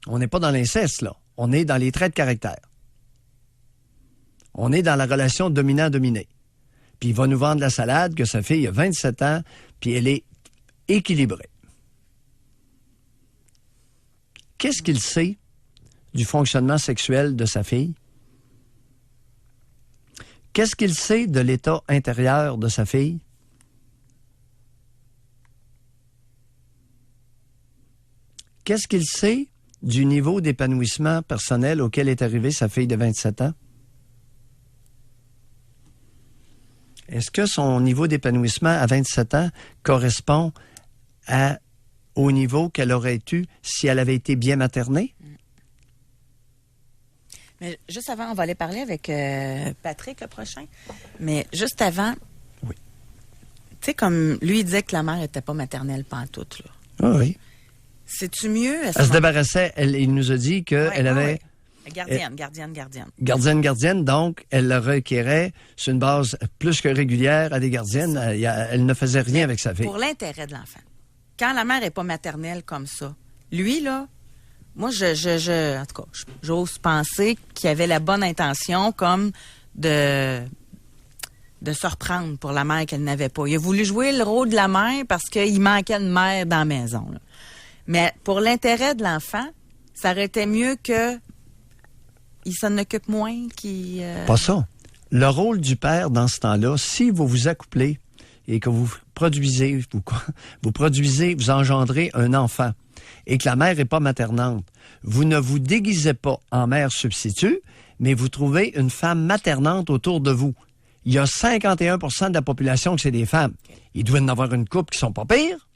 On n'est pas dans l'inceste, là. On est dans les traits de caractère. On est dans la relation dominant-dominé. Puis il va nous vendre la salade que sa fille a 27 ans, puis elle est équilibrée. Qu'est-ce qu'il sait du fonctionnement sexuel de sa fille? Qu'est-ce qu'il sait de l'état intérieur de sa fille? Qu'est-ce qu'il sait du niveau d'épanouissement personnel auquel est arrivée sa fille de 27 ans? Est-ce que son niveau d'épanouissement à 27 ans correspond au niveau qu'elle aurait eu si elle avait été bien maternée? Mais juste avant, on va aller parler avec Patrick le prochain. Mais juste avant, oui. Tu sais, comme lui, il disait que la mère n'était pas maternelle pantoute, là. Ah oui. C'est-tu mieux? Elle se débarrassait, il nous a dit qu'elle avait... Gardienne. Gardienne, donc elle le requérait sur une base plus que régulière à des gardiennes. Elle ne faisait rien avec sa fille. Pour l'intérêt de l'enfant. Quand la mère n'est pas maternelle comme ça, lui, là, moi, en tout cas, j'ose penser qu'il avait la bonne intention comme de se reprendre pour la mère qu'elle n'avait pas. Il a voulu jouer le rôle de la mère parce qu'il manquait de mère dans la maison, là. Mais pour l'intérêt de l'enfant, ça aurait été mieux que il s'en occupe moins, Pas ça. Le rôle du père dans ce temps-là, si vous vous accouplez et que vous produisez, vous engendrez un enfant et que la mère n'est pas maternante, vous ne vous déguisez pas en mère substitut, mais vous trouvez une femme maternante autour de vous. Il y a 51 % de la population que c'est des femmes. Il doit y en avoir une couple qui sont pas pires.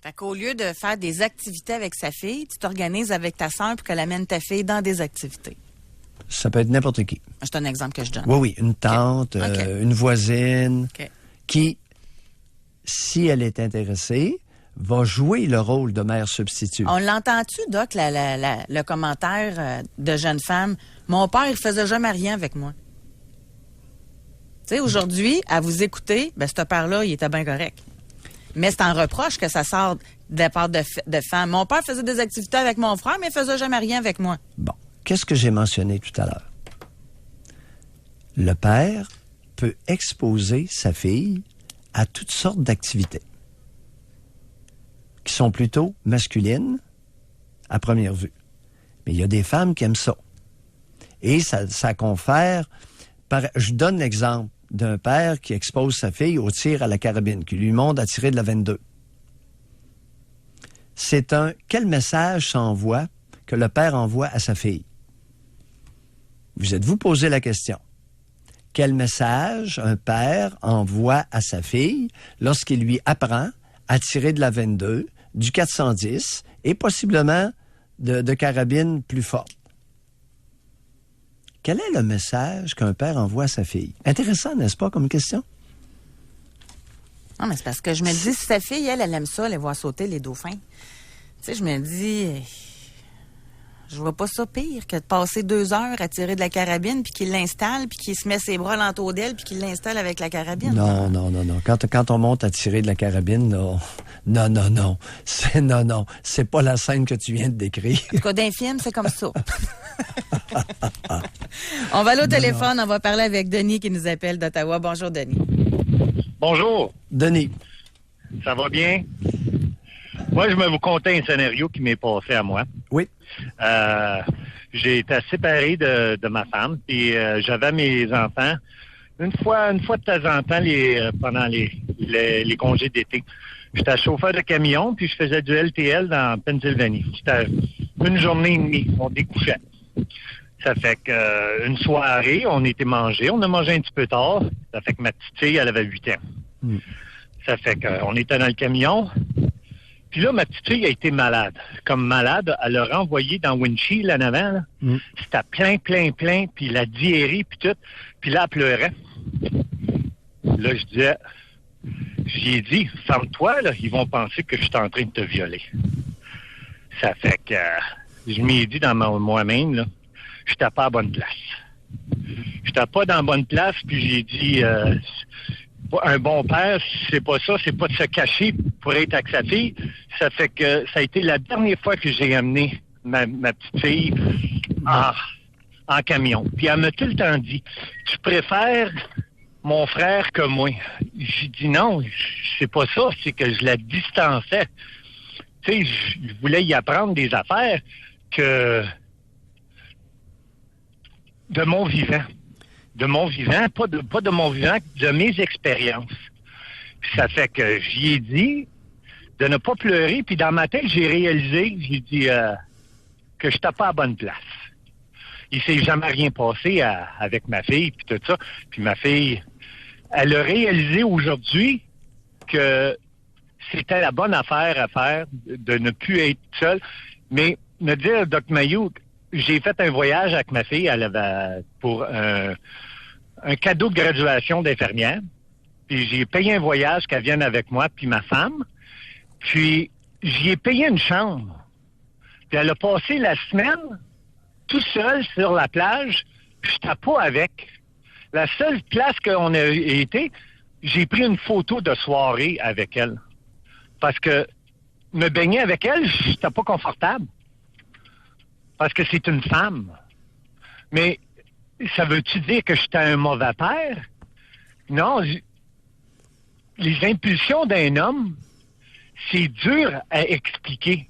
Fait qu'au lieu de faire des activités avec sa fille, tu t'organises avec ta sœur pour qu'elle amène ta fille dans des activités. Ça peut être n'importe qui. C'est un exemple que je donne. Oui, une tante, une voisine, qui, si elle est intéressée, va jouer le rôle de mère substitut. On l'entend-tu, Doc, le commentaire de jeune femme? Mon père, il faisait jamais rien avec moi. Tu sais, aujourd'hui, à vous écouter, ce père-là, il était bien correct. Mais c'est un reproche que ça sort de la part de femmes. Mon père faisait des activités avec mon frère, mais il faisait jamais rien avec moi. Bon. Qu'est-ce que j'ai mentionné tout à l'heure? Le père peut exposer sa fille à toutes sortes d'activités qui sont plutôt masculines à première vue. Mais il y a des femmes qui aiment ça. Et ça confère... Je donne l'exemple d'un père qui expose sa fille au tir à la carabine, qui lui montre à tirer de la 22. Quel message s'envoie que le père envoie à sa fille? Vous êtes-vous posé la question? quel message un père envoie à sa fille lorsqu'il lui apprend à tirer de la 22, du 410 et possiblement de carabines plus fortes. Quel est le message qu'un père envoie à sa fille? Intéressant, n'est-ce pas, comme question? Non, mais c'est parce que je me dis, si sa fille, elle aime ça, elle voit sauter les dauphins. Tu sais, je me dis, je vois pas ça pire que de passer 2 heures à tirer de la carabine, puis qu'il l'installe, puis qu'il se met ses bras l'entour d'elle, puis qu'il l'installe avec la carabine. Non. Quand on monte à tirer de la carabine, là, non. C'est pas la scène que tu viens de décrire. En tout cas, d'un film, c'est comme ça. On va aller au téléphone, on va parler avec Denis qui nous appelle d'Ottawa. Bonjour, Denis. Bonjour. Denis. Ça va bien? Moi, je vais vous conter un scénario qui m'est passé à moi. Oui. J'ai été séparé de ma femme, puis j'avais mes enfants une fois de temps en temps pendant les congés d'été. J'étais chauffeur de camion, puis je faisais du LTL dans Pennsylvanie. C'était une journée et demie, on découchait. Ça fait que une soirée, on était mangé. On a mangé un petit peu tard. Ça fait que ma petite fille, elle avait 8 ans. Ça fait qu'on était dans le camion. Puis là, ma petite fille a été malade. Comme malade, elle a renvoyé dans Windshield en avant. Là. C'était plein, puis la diarrhée, puis tout. Puis là, elle pleurait. Là, j'y ai dit, ferme-toi, là, ils vont penser que je suis en train de te violer. Ça fait que je m'y ai dit dans moi-même, là, j'étais pas à la bonne place. J'étais pas dans la bonne place, puis j'ai dit, un bon père, c'est pas ça, c'est pas de se cacher pour être avec sa fille. Ça fait que ça a été la dernière fois que j'ai amené ma petite fille en camion. Puis elle m'a tout le temps dit, tu préfères mon frère que moi. J'ai dit non, c'est pas ça, c'est que je la distançais. Tu sais, je voulais y apprendre des affaires que de mon vivant. De mon vivant, pas de mon vivant, de mes expériences. Puis ça fait que j'y ai dit de ne pas pleurer, puis dans ma tête, j'ai réalisé, j'ai dit que je n'étais pas à la bonne place. Il s'est jamais rien passé avec ma fille, puis tout ça. Puis ma fille, elle a réalisé aujourd'hui que c'était la bonne affaire à faire, de ne plus être seule. Mais me dire, Doc Mayou, j'ai fait un voyage avec ma fille, elle avait pour un cadeau de graduation d'infirmière. Puis j'ai payé un voyage qu'elle vienne avec moi, puis ma femme. Puis j'y ai payé une chambre. Puis elle a passé la semaine tout seul sur la plage, puis je n'étais pas avec. La seule place qu'on a été, j'ai pris une photo de soirée avec elle. Parce que me baigner avec elle, j'étais pas confortable. Parce que c'est une femme. Mais ça veut-tu dire que j'étais un mauvais père? Non. Les impulsions d'un homme, c'est dur à expliquer.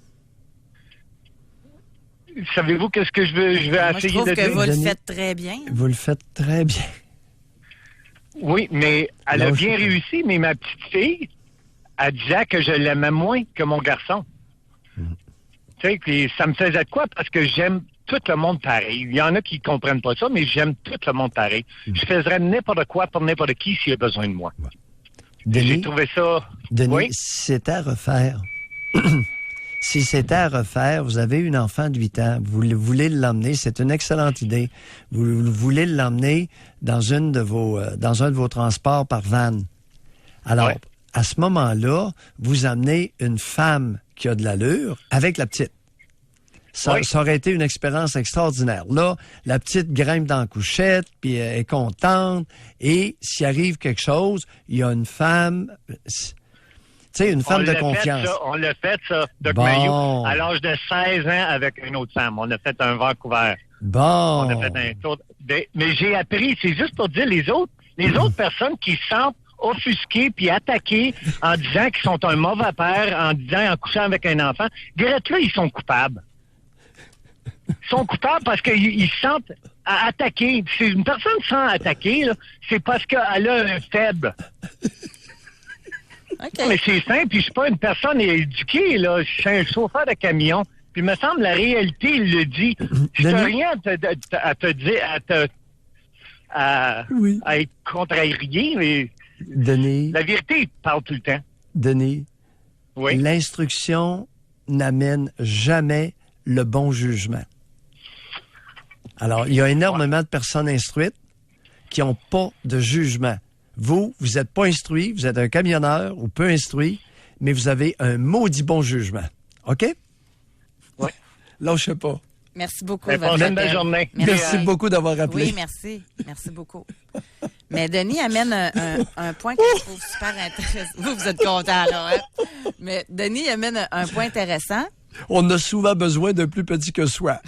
Savez-vous qu'est-ce que je veux essayer de dire? Je trouve que vous le faites très bien. Vous le faites très bien. Oui, mais elle a bien réussi, mais ma petite fille, elle disait que je l'aimais moins que mon garçon. Tu sais, puis ça me faisait de quoi? Parce que j'aime tout le monde pareil. Il y en a qui ne comprennent pas ça, mais j'aime tout le monde pareil. Je ferais n'importe quoi pour n'importe qui s'il a besoin de moi. Denis, j'ai trouvé ça... Denis, oui? si c'était à refaire... Si c'était à refaire, vous avez une enfant de 8 ans, vous voulez l'emmener, c'est une excellente idée. Vous voulez l'emmener dans un de vos transports par van. Alors, à ce moment-là, vous amenez une femme qui a de l'allure avec la petite. Ça aurait été une expérience extraordinaire. Là, la petite grimpe dans la couchette, puis elle est contente, et s'il arrive quelque chose, il y a une femme... Tu sais, une femme de confiance. On l'a fait, ça, Doc Mayou, à l'âge de 16 ans avec une autre femme. On a fait un Vancouver. Bon. On a fait un tour. Mais j'ai appris, c'est juste pour dire les autres personnes qui se sentent offusquées puis attaquées en disant qu'ils sont un mauvais père, en couchant avec un enfant. Direct-là, ils sont coupables. Ils sont coupables parce qu'ils se sentent attaqués. Si une personne se sent attaquée, là, c'est parce qu'elle a un faible. Okay. Mais c'est simple, puis je suis pas une personne éduquée, là. Je suis un chauffeur de camion. Puis il me semble la réalité, il le dit. Je n'ai rien à te dire, à être contrarié, mais Denis, la vérité parle tout le temps. Denis, Oui. l'instruction n'amène jamais le bon jugement. Alors, il y a énormément de personnes instruites qui n'ont pas de jugement. Vous n'êtes pas instruit, vous êtes un camionneur ou peu instruit, mais vous avez un maudit bon jugement. OK? Oui. Lâchez pas. Merci beaucoup. Ben, votre passez une belle appel. journée. Merci beaucoup d'avoir appelé. Oui, merci. Merci beaucoup. Mais Denis amène un point que je trouve super intéressant. Vous êtes content, là, hein? Mais Denis amène un point intéressant. On a souvent besoin de plus petit que soi.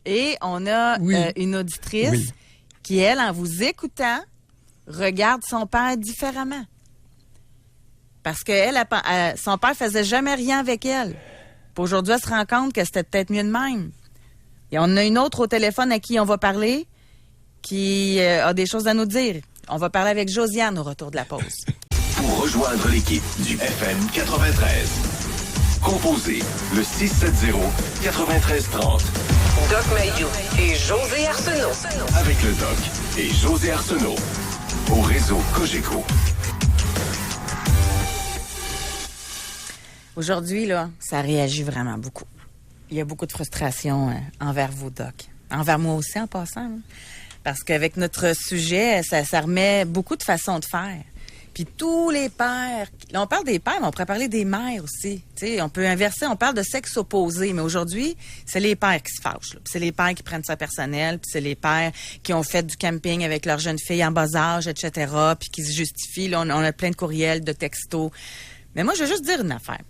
Et on a une auditrice qui, elle, en vous écoutant, regarde son père différemment. Parce que son père faisait jamais rien avec elle. Puis aujourd'hui, elle se rend compte que c'était peut-être mieux de même. Et on a une autre au téléphone à qui on va parler, qui a des choses à nous dire. On va parler avec Josiane au retour de la pause. Pour rejoindre l'équipe du FM 93, composez le 670-9330 Doc Mayou et José Arsenault. avec le Doc et José Arsenault au réseau Cogeco. Aujourd'hui, là, ça réagit vraiment beaucoup. Il y a beaucoup de frustration envers vous, Doc. Envers moi aussi, en passant. Hein. Parce qu'avec notre sujet, ça remet beaucoup de façons de faire. Puis tous les pères... Là, on parle des pères, mais on pourrait parler des mères aussi. T'sais, on peut inverser, on parle de sexe opposé. Mais aujourd'hui, c'est les pères qui se fâchent. Là. Puis c'est les pères qui prennent ça personnel. Puis c'est les pères qui ont fait du camping avec leurs jeunes filles en bas âge, etc. Puis qui se justifient. Là, on a plein de courriels, de textos. Mais moi, je veux juste dire une affaire.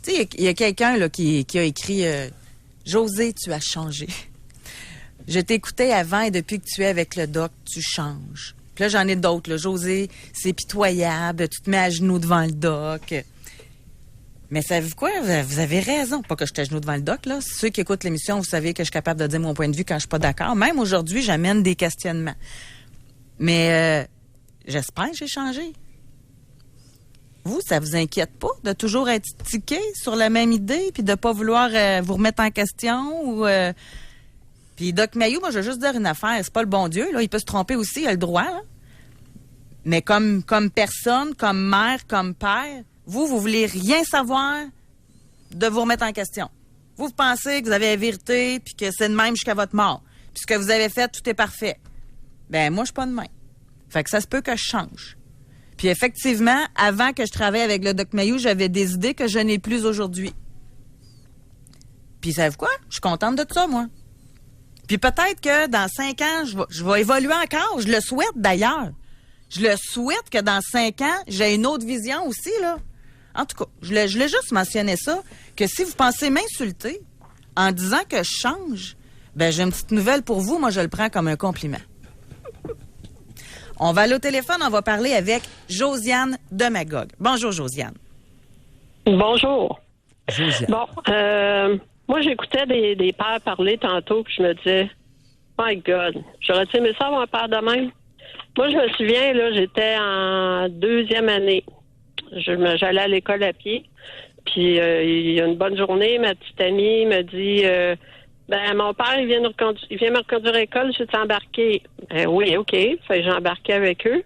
Tu sais, il y a quelqu'un là, qui a écrit « José, tu as changé. Je t'écoutais avant et depuis que tu es avec le doc, tu changes. » Puis là, j'en ai d'autres. Là. José, c'est pitoyable. Tu te mets à genoux devant le doc. Mais savez-vous quoi? Vous avez raison. Pas que je suis à genoux devant le doc. Là. Ceux qui écoutent l'émission, vous savez que je suis capable de dire mon point de vue quand je suis pas d'accord. Même aujourd'hui, j'amène des questionnements. Mais j'espère que j'ai changé. Vous, ça vous inquiète pas de toujours être tiqué sur la même idée puis de pas vouloir vous remettre en question ou... Puis Doc Mayou, moi, je veux juste dire une affaire. C'est pas le bon Dieu, là. Il peut se tromper aussi, il a le droit, là. Mais comme personne, comme mère, comme père, vous voulez rien savoir de vous remettre en question. Vous pensez que vous avez la vérité puis que c'est de même jusqu'à votre mort. Puis ce que vous avez fait, tout est parfait. Ben moi, je suis pas de même. Fait que ça se peut que je change. Puis effectivement, avant que je travaille avec le Doc Mayou, j'avais des idées que je n'ai plus aujourd'hui. Puis savez-vous quoi? Je suis contente de ça, moi. Puis peut-être que dans 5 ans, je vais évoluer encore. Je le souhaite d'ailleurs. Je le souhaite que dans 5 ans, j'ai une autre vision aussi, là. En tout cas, je voulais juste mentionner ça, que si vous pensez m'insulter en disant que je change, ben j'ai une petite nouvelle pour vous. Moi, je le prends comme un compliment. On va aller au téléphone, on va parler avec Josiane de Magog. Bonjour, Josiane. Bonjour. Josiane. Bon, moi, j'écoutais des pères parler tantôt, puis je me disais, my God, j'aurais-tu aimé ça avoir un père de même? Moi, je me souviens, là, j'étais en 2e année. J'allais à l'école à pied, puis il y a une bonne journée, ma petite amie me dit... Ben, mon père, il vient me reconduire à l'école, je suis embarquée. Oui, OK. Fait que j'ai embarqué avec eux.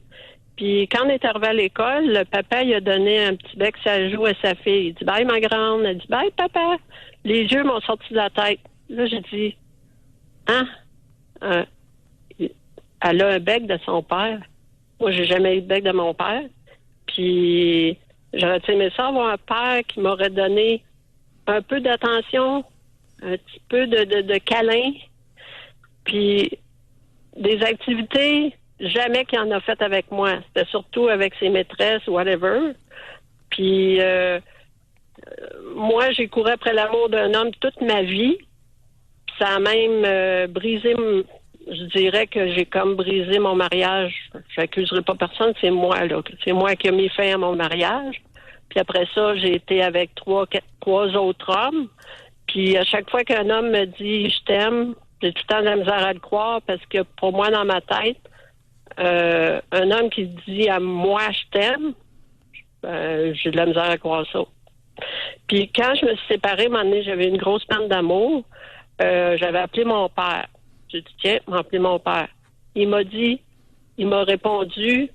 Puis quand on est arrivé à l'école, le papa, il a donné un petit bec sur la joue à sa fille. Il dit, bye, ma grande. Elle dit, bye, papa. Les yeux m'ont sorti de la tête. Là, j'ai dit, hein? Elle a un bec de son père. Moi, j'ai jamais eu de bec de mon père. Puis, j'aurais aimé ça avoir un père qui m'aurait donné un peu d'attention, un petit peu de câlin, puis des activités, jamais qu'il en a fait avec moi. C'était surtout avec ses maîtresses, whatever. Puis moi, j'ai couru après l'amour d'un homme toute ma vie. Puis ça a même brisé, je dirais que j'ai comme brisé mon mariage. Je n'accuserai pas personne, c'est moi, là. C'est moi qui ai mis fin à mon mariage. Puis après ça, j'ai été avec trois autres hommes. Puis à chaque fois qu'un homme me dit « je t'aime », j'ai tout le temps de la misère à le croire parce que pour moi, dans ma tête, un homme qui dit à moi « je t'aime », j'ai de la misère à croire ça. Puis quand je me suis séparée, à un moment donné, j'avais une grosse peine d'amour. J'avais appelé mon père. J'ai dit « tiens, m'a appelé mon père ». il m'a répondu,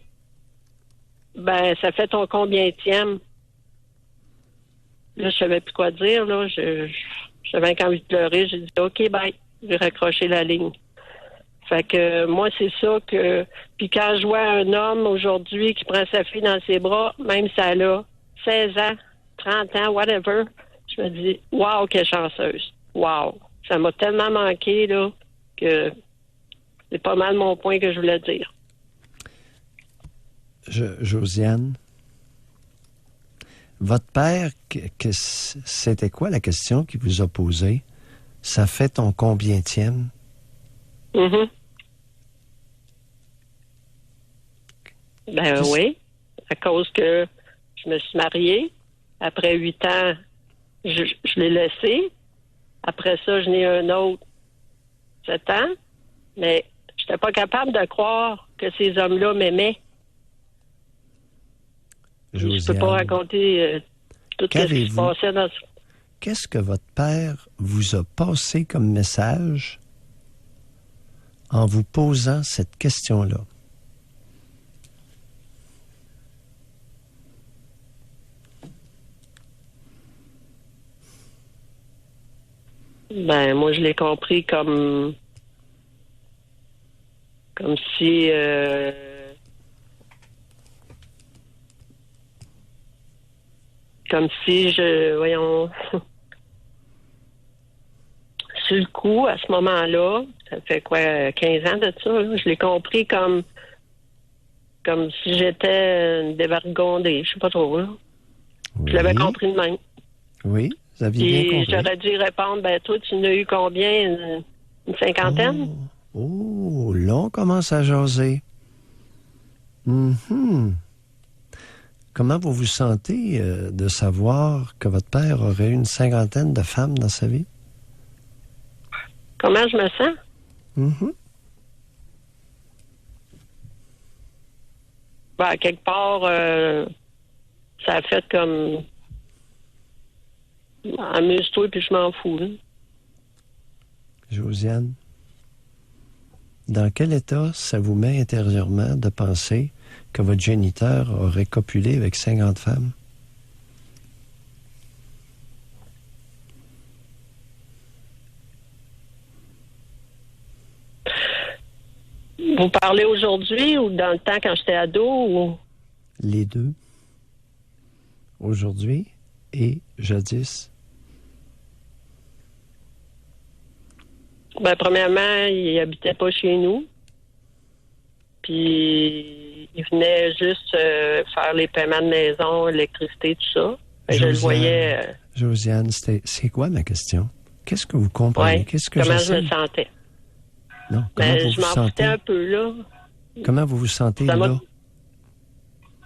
ben, ça fait ton combienième? Là, je savais plus quoi dire, là. J'avais envie de pleurer. J'ai dit, OK, bye. J'ai raccroché la ligne. Fait que moi, c'est ça que... Puis quand je vois un homme aujourd'hui qui prend sa fille dans ses bras, même si elle a 16 ans, 30 ans, whatever, je me dis, wow, quelle chanceuse. Wow. Ça m'a tellement manqué, là, que c'est pas mal mon point que je voulais dire. Josiane, votre père, c'était quoi la question qu'il vous a posée? Ça fait ton combienième? Mm-hmm. Ben oui, à cause que je me suis mariée. Après 8 ans, je l'ai laissé. Après ça, je n'ai un autre 7 ans. Mais je n'étais pas capable de croire que ces hommes-là m'aimaient. Josiane, je peux pas raconter tout ce qui se passait dans ce... Qu'est-ce que votre père vous a passé comme message en vous posant cette question-là? Ben, moi, je l'ai compris comme si voyons, sur le coup, à ce moment-là, ça fait quoi, 15 ans de ça, là, je l'ai compris comme si j'étais une dévergondée, je sais pas trop, là. Oui. Je l'avais compris de même. Oui, vous aviez bien compris. J'aurais dû répondre, ben toi, tu n'as eu combien? Une cinquantaine? Oh, là, on commence à jaser. Mm-hmm. Comment vous vous sentez de savoir que votre père aurait eu une cinquantaine de femmes dans sa vie? Comment je me sens? Mm-hmm. Ben, quelque part, ça a fait comme... Amuse-toi, puis je m'en fous. Là. Josiane, dans quel état ça vous met intérieurement de penser que votre géniteur aurait copulé avec 50 femmes? Vous parlez aujourd'hui ou dans le temps quand j'étais ado? Ou... Les deux. Aujourd'hui et jadis. Ben, premièrement, il habitait pas chez nous. Puis, il venait juste faire les paiements de maison, l'électricité, tout ça. Ben, je le voyais... Josiane, c'est quoi ma question? Qu'est-ce que vous comprenez? Ouais, Qu'est-ce que comment je me sentais? Non, comment Ben, vous je vous m'en sentez? foutais un peu, là. Comment vous vous sentez Ça là?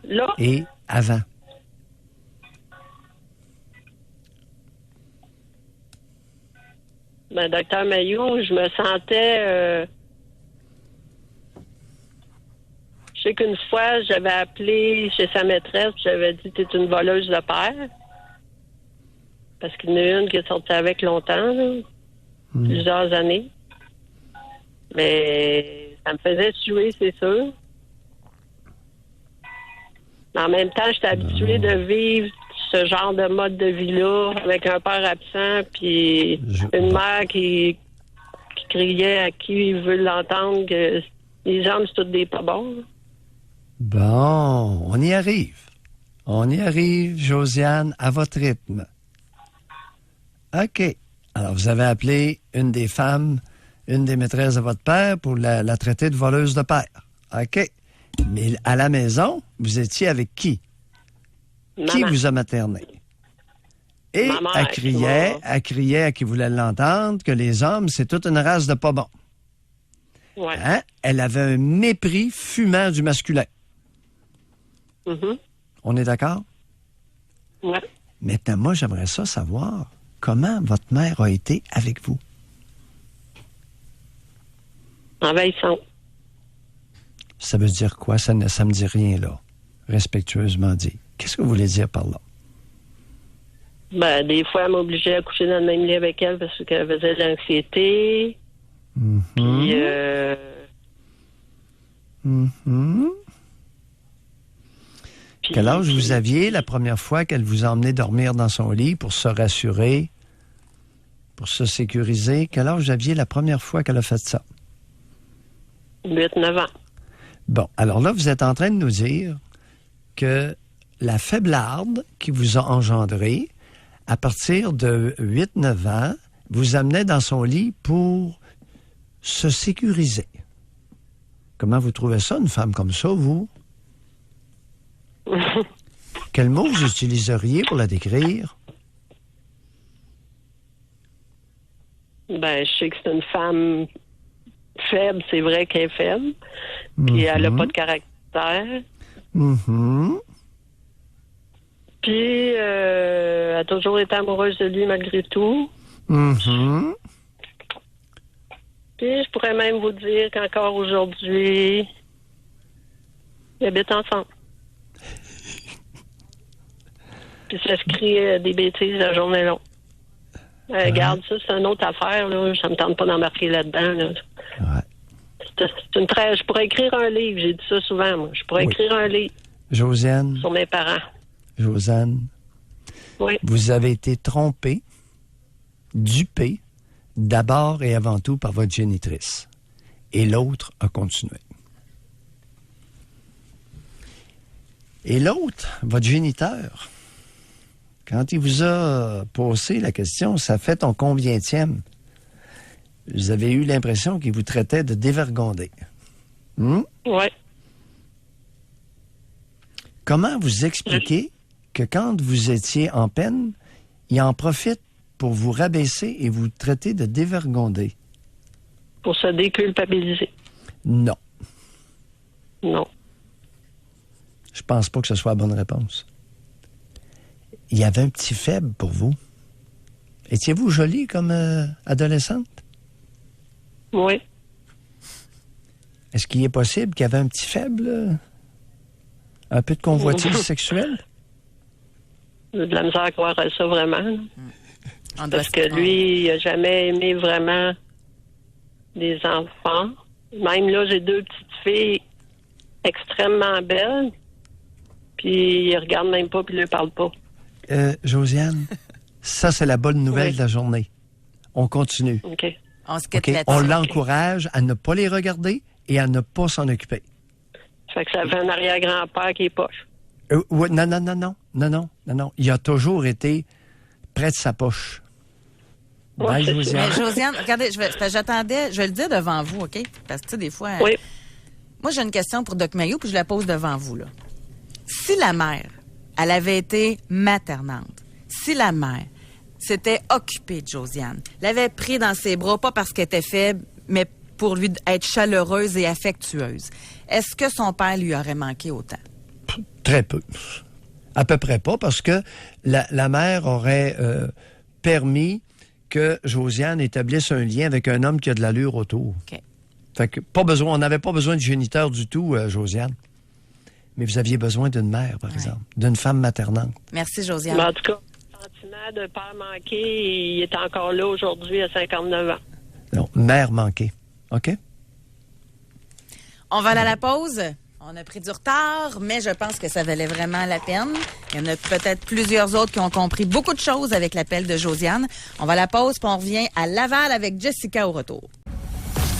Là? Et avant? Ben, docteur Mailloux, je me sentais... Je sais qu'une fois, j'avais appelé chez sa maîtresse, j'avais dit « T'es une voleuse de père ». Parce qu'il y en a une qui est sortie avec longtemps, là, plusieurs années. Mais ça me faisait suer, c'est sûr. Mais en même temps, j'étais habituée de vivre ce genre de mode de vie-là, avec un père absent, puis une mère qui criait à qui veut l'entendre que les hommes, c'est tous des pas bons. Là. Bon, on y arrive. On y arrive, Josiane, à votre rythme. OK. Alors, vous avez appelé une des femmes, une des maîtresses de votre père pour la traiter de voleuse de père. OK. Mais à la maison, vous étiez avec qui? Maman. Qui vous a materné? Et elle criait à qui voulait l'entendre que les hommes, c'est toute une race de pas bons. Ouais. Hein? Elle avait un mépris fumant du masculin. Mm-hmm. On est d'accord? Ouais. Maintenant, moi, j'aimerais ça savoir comment votre mère a été avec vous. Envahissante. Ça veut dire quoi? Ça me dit rien, là. Respectueusement dit. Qu'est-ce que vous voulez dire par là? Ben, des fois, elle m'obligeait à coucher dans le même lit avec elle parce qu'elle faisait de l'anxiété. Mm-hmm. Puis, Mhm. Puis- Quel âge vous aviez la première fois qu'elle vous a emmené dormir dans son lit pour se rassurer, pour se sécuriser? Quel âge vous aviez la première fois qu'elle a fait ça? 8-9 ans. Bon, alors là, vous êtes en train de nous dire que la faiblarde qui vous a engendré, à partir de 8-9 ans, vous amenait dans son lit pour se sécuriser. Comment vous trouvez ça, une femme comme ça, vous? Quel mot vous utiliseriez pour la décrire? Ben, je sais que c'est une femme faible, c'est vrai qu'elle est faible. Puis elle n'a pas de caractère. Mhm. Puis elle a toujours été amoureuse de lui malgré tout. Mhm. Puis je pourrais même vous dire qu'encore aujourd'hui, ils habitent ensemble. Puis ça se crie des bêtises la journée longue. Regarde, ça, c'est une autre affaire, là. Ça me tente pas d'embarquer là-dedans, là. Ouais. C'est une très... Je pourrais écrire un livre, j'ai dit ça souvent, moi. Je pourrais Oui. écrire un livre Josiane, sur mes parents. Josiane, Oui. vous avez été trompée, dupée, d'abord et avant tout par votre génitrice. Et l'autre a continué. Et l'autre, votre géniteur, quand il vous a posé la question, ça fait ton combienième? Vous avez eu l'impression qu'il vous traitait de dévergondé. Oui. Comment vous expliquez que quand vous étiez en peine, il en profite pour vous rabaisser et vous traiter de dévergondé? Pour se déculpabiliser. Non. Non. Je pense pas que ce soit la bonne réponse. Il y avait un petit faible pour vous. Étiez-vous jolie comme adolescente? Oui. Est-ce qu'il est possible qu'il y avait un petit faible? Un peu de convoitise sexuelle? J'ai de la misère à croire à ça vraiment. Là. On doit Parce que lui, il n'a jamais aimé vraiment des enfants. Même là, j'ai 2 petites filles extrêmement belles. Puis il regarde même pas puis il ne parle pas. Josiane, ça, c'est la bonne nouvelle Oui. de la journée. On continue. OK. On se quitte OK? là-dessus. On l'encourage à ne pas les regarder et à ne pas s'en occuper. Fait que ça fait un arrière-grand-père qui est poche. Ouais, non. Il a toujours été près de sa poche. Ouais, Bye, c'est Josiane. Mais Josiane, regardez, j'attendais, je vais le dire devant vous, OK? Parce que, tu sais, des fois... Oui. Moi, j'ai une question pour Doc Mayo, puis je la pose devant vous, là. Si la mère, elle avait été maternante, si la mère s'était occupée de Josiane, l'avait pris dans ses bras, pas parce qu'elle était faible, mais pour lui être chaleureuse et affectueuse, est-ce que son père lui aurait manqué autant? Très peu. À peu près pas, parce que la mère aurait permis que Josiane établisse un lien avec un homme qui a de l'allure autour. OK. Fait que on n'avait pas besoin de géniteur du tout, Josiane. Mais vous aviez besoin d'une mère, par exemple, d'une femme maternante. Merci, Josiane. Mais en tout cas, le sentiment de père manqué, il est encore là aujourd'hui à 59 ans. Non, mère manquée. OK? On va aller à la pause. On a pris du retard, mais je pense que ça valait vraiment la peine. Il y en a peut-être plusieurs autres qui ont compris beaucoup de choses avec l'appel de Josiane. On va à la pause, puis on revient à Laval avec Jessica au retour.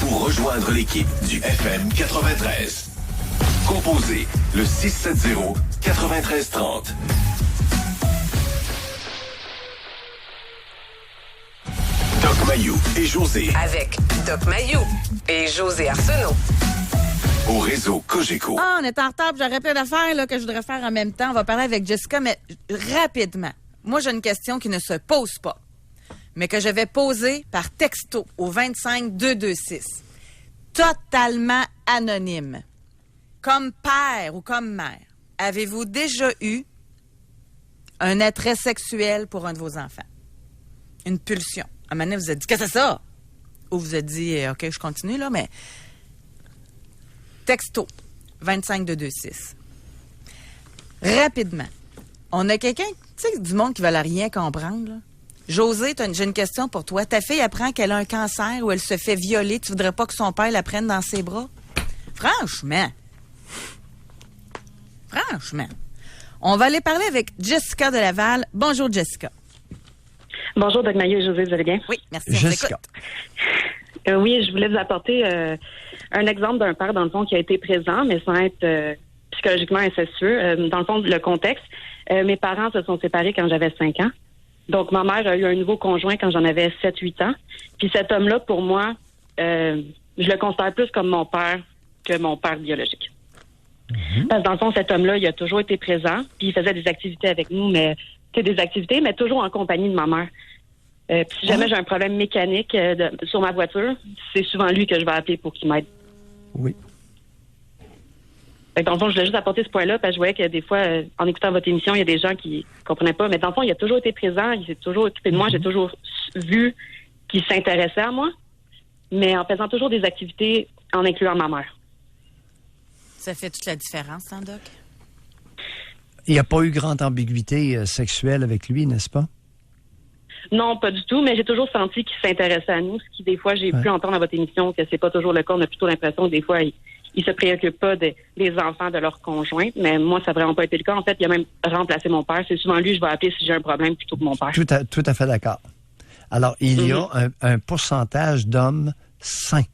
Pour rejoindre l'équipe du FM 93, composez le 670-9330. Doc Mayou et José Avec Doc Mayou et José Arsenault. au réseau Cogeco. Ah, on est en retard, puis j'aurais plein d'affaires là, que je voudrais faire en même temps. On va parler avec Jessica, mais rapidement. Moi, j'ai une question qui ne se pose pas, mais que je vais poser par texto au 25226. Totalement anonyme. Comme père ou comme mère, avez-vous déjà eu un attrait sexuel pour un de vos enfants? Une pulsion. À un moment donné, vous vous êtes dit, qu'est-ce que c'est ça? Ou vous vous êtes dit, OK, je continue là, mais... Texto 25226. Rapidement. On a quelqu'un, tu sais, du monde qui ne va rien comprendre. Là. José, j'ai une question pour toi. Ta fille apprend qu'elle a un cancer ou elle se fait violer. Tu voudrais pas que son père la prenne dans ses bras? Franchement. On va aller parler avec Jessica de Laval. Bonjour, Jessica. Bonjour, Doc Maillot et José, vous allez bien? Oui, merci. Jessica. Oui, je voulais vous apporter un exemple d'un père, dans le fond, qui a été présent, mais sans être psychologiquement incestueux. Dans le fond, le contexte, mes parents se sont séparés quand j'avais 5 ans. Donc, ma mère a eu un nouveau conjoint quand j'en avais 7-8 ans. Puis cet homme-là, pour moi, je le considère plus comme mon père que mon père biologique. Parce que dans le fond, cet homme-là, il a toujours été présent, puis il faisait des activités avec nous, mais toujours en compagnie de ma mère. Puis si jamais j'ai un problème mécanique sur ma voiture, c'est souvent lui que je vais appeler pour qu'il m'aide. Oui. Fait que dans le fond, je voulais juste apporter ce point-là, parce que je voyais que des fois, en écoutant votre émission, il y a des gens qui comprenaient pas. Mais dans le fond, il a toujours été présent, il s'est toujours occupé de moi, j'ai toujours vu qu'il s'intéressait à moi, mais en faisant toujours des activités en incluant ma mère. Ça fait toute la différence, hein, Doc? Il n'y a pas eu grande ambiguïté sexuelle avec lui, n'est-ce pas? Non, pas du tout, mais j'ai toujours senti qu'il s'intéressait à nous, ce qui, des fois, j'ai pu entendre dans votre émission que c'est pas toujours le cas. On a plutôt l'impression que des fois, il se préoccupe pas des enfants de leur conjoint, mais moi, ça n'a vraiment pas été le cas. En fait, il a même remplacé mon père. C'est souvent lui que je vais appeler si j'ai un problème plutôt que mon père. Tout à fait d'accord. Alors, il y a un pourcentage d'hommes sains,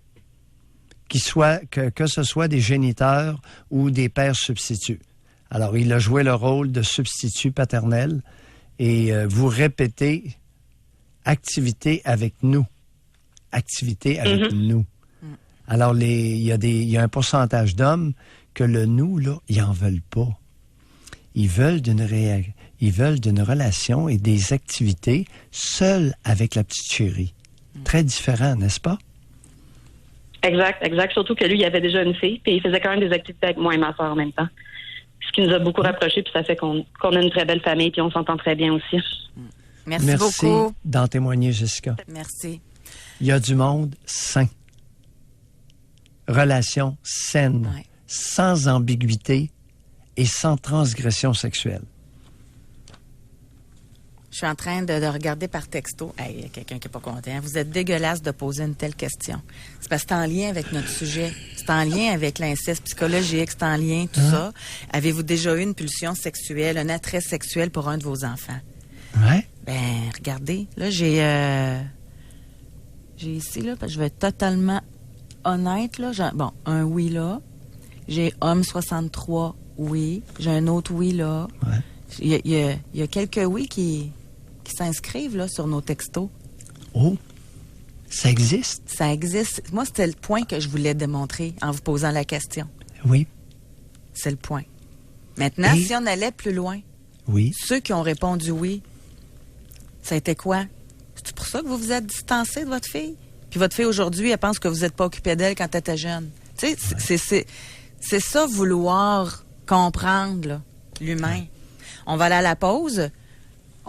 que ce soit des géniteurs ou des pères substituts. Alors, il a joué le rôle de substitut paternel et vous répétez activité avec nous. Activité avec nous. Alors, il y a un pourcentage d'hommes que le nous, là, ils en veulent pas. Ils veulent d'une relation et des activités seuls avec la petite chérie. Très différent, n'est-ce pas? Exact. Surtout que lui, il avait déjà une fille, puis il faisait quand même des activités avec moi et ma soeur en même temps. Ce qui nous a beaucoup rapprochés, puis ça fait qu'on a une très belle famille, puis on s'entend très bien aussi. Merci beaucoup d'en témoigner, Jessica. Merci. Il y a du monde sain. Relation saine, sans ambiguïté et sans transgression sexuelle. Je suis en train de regarder par texto. Il y a quelqu'un qui n'est pas content. Vous êtes dégueulasse de poser une telle question. C'est parce que c'est en lien avec notre sujet. C'est en lien avec l'inceste psychologique. C'est en lien, tout ça. Avez-vous déjà eu une pulsion sexuelle, un attrait sexuel pour un de vos enfants? Oui. Ben, regardez. Là, j'ai ici, là, parce que je vais être totalement honnête, là. Un oui, là. J'ai homme 63, oui. J'ai un autre oui, là. Ouais. Il y a quelques oui qui s'inscrivent là, sur nos textos. Oh, ça existe? Ça existe. Moi, c'était le point que je voulais démontrer en vous posant la question. Oui. C'est le point. Maintenant, si on allait plus loin, ceux qui ont répondu oui, ça a été quoi? C'est pour ça que vous vous êtes distancé de votre fille? Puis votre fille, aujourd'hui, elle pense que vous n'êtes pas occupé d'elle quand elle était jeune. Tu sais, c'est ça, vouloir comprendre là, l'humain. On va aller à la pause.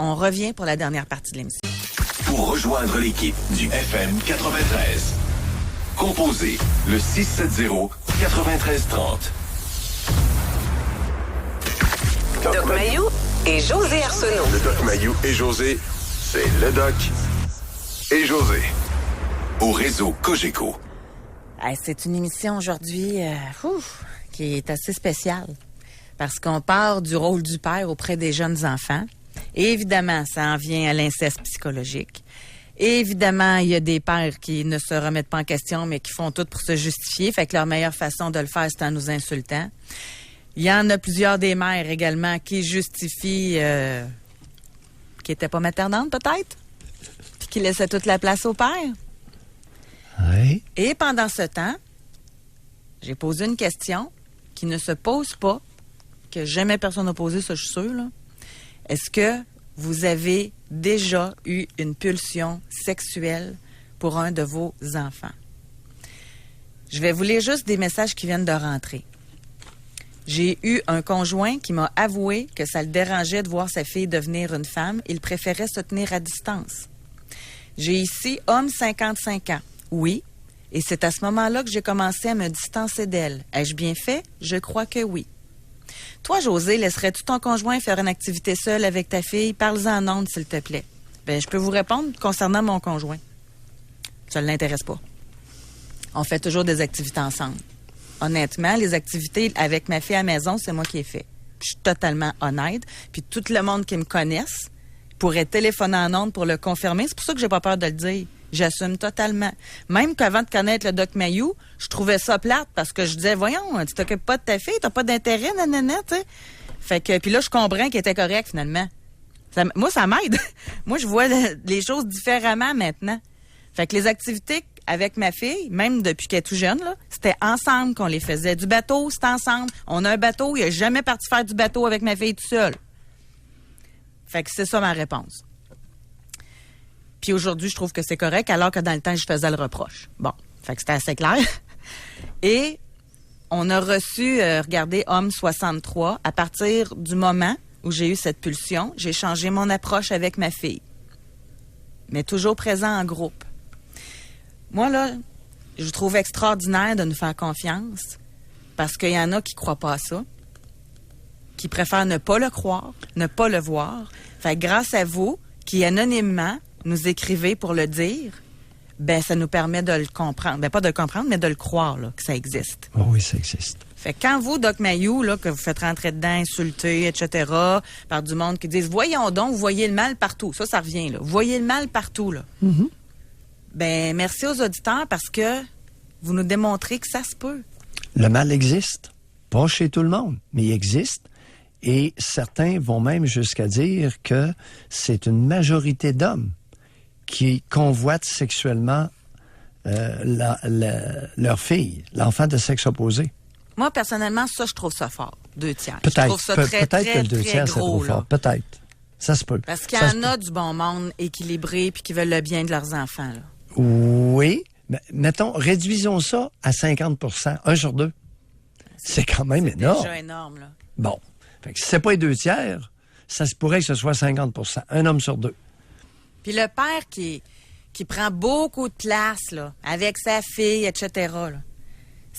On revient pour la dernière partie de l'émission. Pour rejoindre l'équipe du FM 93, composez le 670-9330. Doc Maillot et José Arsenault. Le Doc Maillot et José, c'est le Doc et José. Au réseau Cogeco. C'est une émission aujourd'hui qui est assez spéciale. Parce qu'on part du rôle du père auprès des jeunes enfants. Et évidemment, ça en vient à l'inceste psychologique. Et évidemment, il y a des pères qui ne se remettent pas en question, mais qui font tout pour se justifier. Fait que leur meilleure façon de le faire, c'est en nous insultant. Il y en a plusieurs des mères également qui justifient... qui n'étaient pas maternantes, peut-être? Puis qui laissaient toute la place au père. Oui. Et pendant ce temps, j'ai posé une question qui ne se pose pas, que jamais personne n'a posé, ça je suis sûre, là. Est-ce que vous avez déjà eu une pulsion sexuelle pour un de vos enfants? Je vais vous lire juste des messages qui viennent de rentrer. J'ai eu un conjoint qui m'a avoué que ça le dérangeait de voir sa fille devenir une femme. Il préférait se tenir à distance. J'ai ici homme 55 ans. Oui. Et c'est à ce moment-là que j'ai commencé à me distancer d'elle. Ai-je bien fait? Je crois que oui. Toi, José, laisserais-tu ton conjoint faire une activité seule avec ta fille? Parle-en en ondes, s'il te plaît. Je peux vous répondre concernant mon conjoint. Ça ne l'intéresse pas. On fait toujours des activités ensemble. honnêtement, les activités avec ma fille à la maison, c'est moi qui ai fait. Puis je suis totalement honnête. Puis tout le monde qui me connaisse pourrait téléphoner en ondes pour le confirmer. C'est pour ça que j'ai pas peur de le dire. J'assume totalement. Même qu'avant de connaître le Doc Mayou, je trouvais ça plate parce que je disais, voyons, tu t'occupes pas de ta fille, t'as pas d'intérêt, nanana, tu sais. Fait que, puis là, je comprends qu'il était correct, finalement. Moi, ça m'aide. Moi, je vois les choses différemment maintenant. Fait que les activités avec ma fille, même depuis qu'elle est tout jeune, là, c'était ensemble qu'on les faisait. Du bateau, c'était ensemble. On a un bateau, il a jamais parti faire du bateau avec ma fille tout seul. Fait que c'est ça ma réponse. Puis aujourd'hui, je trouve que c'est correct, alors que dans le temps, je faisais le reproche. Bon, fait que c'était assez clair. Et on a reçu, regardez, Homme 63, à partir du moment où j'ai eu cette pulsion, j'ai changé mon approche avec ma fille. Mais toujours présent en groupe. Moi, là, je trouve extraordinaire de nous faire confiance parce qu'il y en a qui croient pas à ça, qui préfèrent ne pas le croire, ne pas le voir. Fait que grâce à vous, qui anonymement nous écrivez pour le dire, ben ça nous permet de le comprendre. Ben pas de le comprendre, mais de le croire, là, que ça existe. Oh oui, ça existe. Fait que quand vous, Doc Mayou, là, que vous faites rentrer dedans, insulter, etc., par du monde qui disent, voyons donc, vous voyez le mal partout. Ça revient, là. Vous voyez le mal partout, là. Mm-hmm. Ben, merci aux auditeurs parce que vous nous démontrez que ça se peut. Le mal existe. Pas chez tout le monde, mais il existe. Et certains vont même jusqu'à dire que c'est une majorité d'hommes qui convoitent sexuellement leur fille, l'enfant de sexe opposé. Moi, personnellement, ça, je trouve ça fort. 2 tiers. Peut-être. Je trouve ça très, peut-être très, que le 2 très tiers, c'est gros, trop fort. Peut-être. Ça se peut. Parce qu'il y en a du bon monde équilibré puis qui veulent le bien de leurs enfants, là. Oui. Mais mettons, réduisons ça à 50 %, 1 sur 2. C'est quand même énorme. C'est déjà énorme, là. Bon. Fait que si c'est pas les 2 tiers, ça se pourrait que ce soit 50 %. Un homme sur 2. Puis le père qui prend beaucoup de place, là, avec sa fille, etc., là.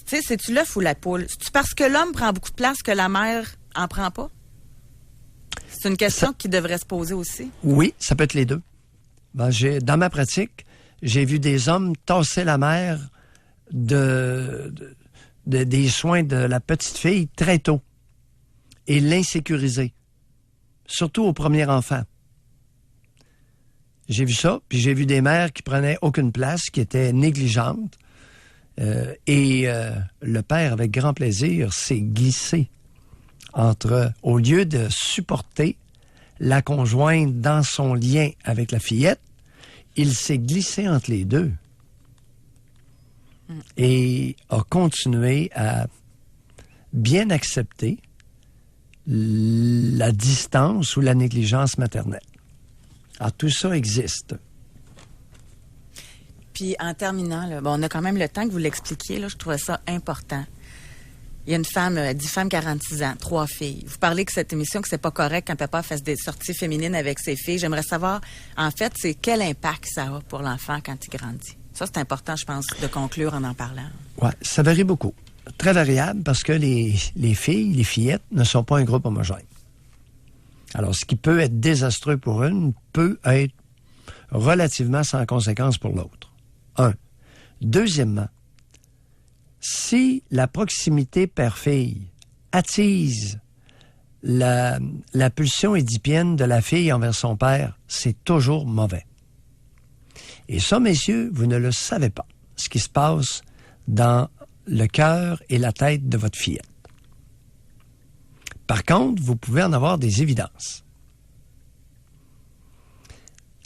Tu sais, c'est-tu l'œuf ou la poule? C'est-tu parce que l'homme prend beaucoup de place que la mère en prend pas? C'est une question qui devrait se poser aussi. Oui, ça peut être les deux. Ben, dans ma pratique, j'ai vu des hommes tasser la mère des soins de la petite fille très tôt et l'insécuriser, surtout au premier enfant. J'ai vu ça, puis j'ai vu des mères qui prenaient aucune place, qui étaient négligentes, et le père, avec grand plaisir, s'est glissé au lieu de supporter la conjointe dans son lien avec la fillette, il s'est glissé entre les deux et a continué à bien accepter la distance ou la négligence maternelle. Alors, tout ça existe. Puis, en terminant, là, bon, on a quand même le temps que vous l'expliquiez, là, je trouvais ça important. Il y a une femme, 10 femmes, 46 ans, 3 filles. Vous parlez que cette émission, que c'est pas correct quand papa fasse des sorties féminines avec ses filles. J'aimerais savoir, en fait, c'est quel impact ça a pour l'enfant quand il grandit. Ça, c'est important, je pense, de conclure en parlant. Oui, ça varie beaucoup. Très variable parce que les filles, les fillettes, ne sont pas un groupe homogène. Alors, ce qui peut être désastreux pour une peut être relativement sans conséquence pour l'autre. 1. Deuxièmement, si la proximité père-fille attise la pulsion édipienne de la fille envers son père, c'est toujours mauvais. Et ça, messieurs, vous ne le savez pas, ce qui se passe dans le cœur et la tête de votre fillette. Par contre, vous pouvez en avoir des évidences.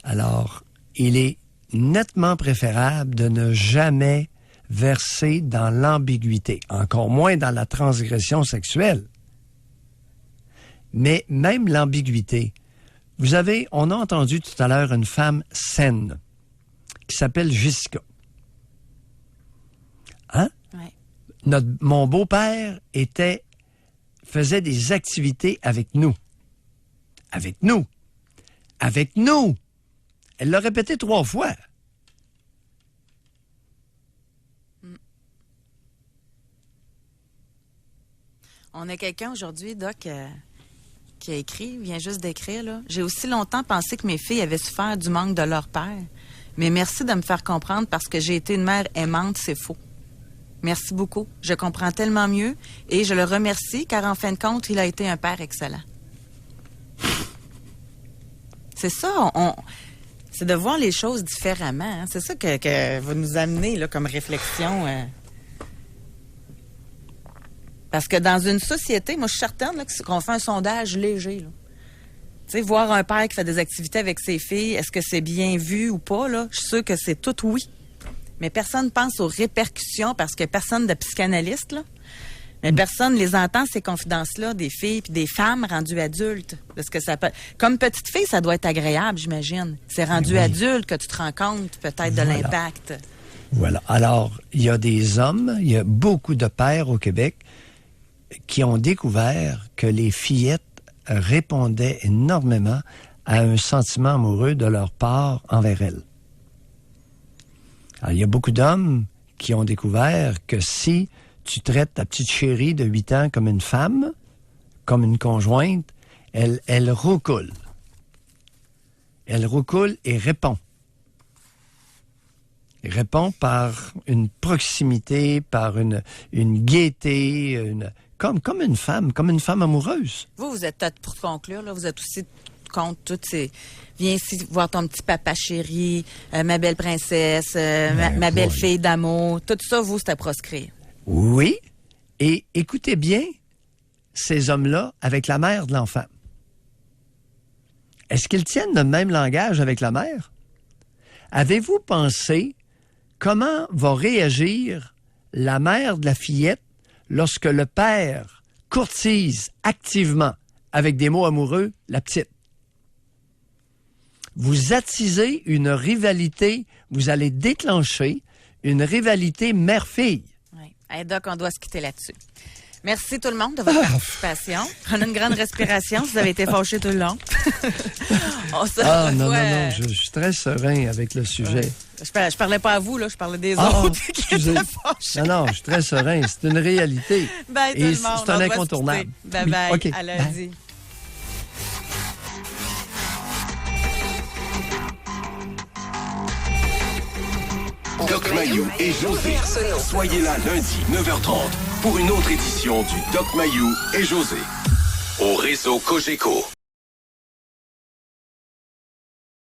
Alors, il est nettement préférable de ne jamais verser dans l'ambiguïté, encore moins dans la transgression sexuelle. Mais même l'ambiguïté. On a entendu tout à l'heure une femme saine qui s'appelle Jessica. Hein? Oui. Mon beau-père faisait des activités avec nous. Avec nous. Avec nous. Elle l'a répété 3 fois. On a quelqu'un aujourd'hui, Doc, qui a écrit, vient juste d'écrire, là. J'ai aussi longtemps pensé que mes filles avaient souffert du manque de leur père. Mais merci de me faire comprendre parce que j'ai été une mère aimante, c'est faux. Merci beaucoup. Je comprends tellement mieux et je le remercie car en fin de compte, il a été un père excellent. C'est ça, c'est de voir les choses différemment. Hein. C'est ça que va nous amener là, comme réflexion. Parce que dans une société, moi je suis certaine là, qu'on fait un sondage léger. Là. Tu sais, voir un père qui fait des activités avec ses filles, est-ce que c'est bien vu ou pas? Là? Je suis sûre que c'est tout oui. Mais personne ne pense aux répercussions parce que personne de psychanalyste, là. Mais personne les entend, ces confidences-là, des filles puis des femmes rendues adultes. Parce que ça peut... Comme petite fille, ça doit être agréable, j'imagine. C'est rendu adulte que tu te rends compte peut-être de l'impact. Voilà. Alors, il y a des hommes, il y a beaucoup de pères au Québec qui ont découvert que les fillettes répondaient énormément à un sentiment amoureux de leur part envers elles. Alors, il y a beaucoup d'hommes qui ont découvert que si tu traites ta petite chérie de 8 ans comme une femme, comme une conjointe, elle roucoule. Elle roucoule et répond. Elle répond par une proximité, par une gaieté, comme une femme amoureuse. Vous êtes, pour conclure, là, vous êtes aussi contre toutes ces... Viens ici voir ton petit papa chéri, ma belle princesse, ma belle fille d'amour. Tout ça, vous, c'est à proscrire. Oui, et écoutez bien ces hommes-là avec la mère de l'enfant. Est-ce qu'ils tiennent le même langage avec la mère? Avez-vous pensé comment va réagir la mère de la fillette lorsque le père courtise activement, avec des mots amoureux, la petite? Vous attisez une rivalité, vous allez déclencher une rivalité mère-fille. Oui. Hey, Doc, on doit se quitter là-dessus. Merci tout le monde de votre participation. Prenez une grande respiration si vous avez été fâchés tout le long. Non, je suis très serein avec le sujet. Je parlais pas à vous, là, je parlais des autres qui étaient fâchés. Non, je suis très serein. C'est une réalité. Bye, et tout le monde. C'est un incontournable. Bye-bye. Okay. À lundi. Doc Mayou et José. Soyez là lundi, 9h30, pour une autre édition du Doc Mayou et José. Au réseau Cogeco.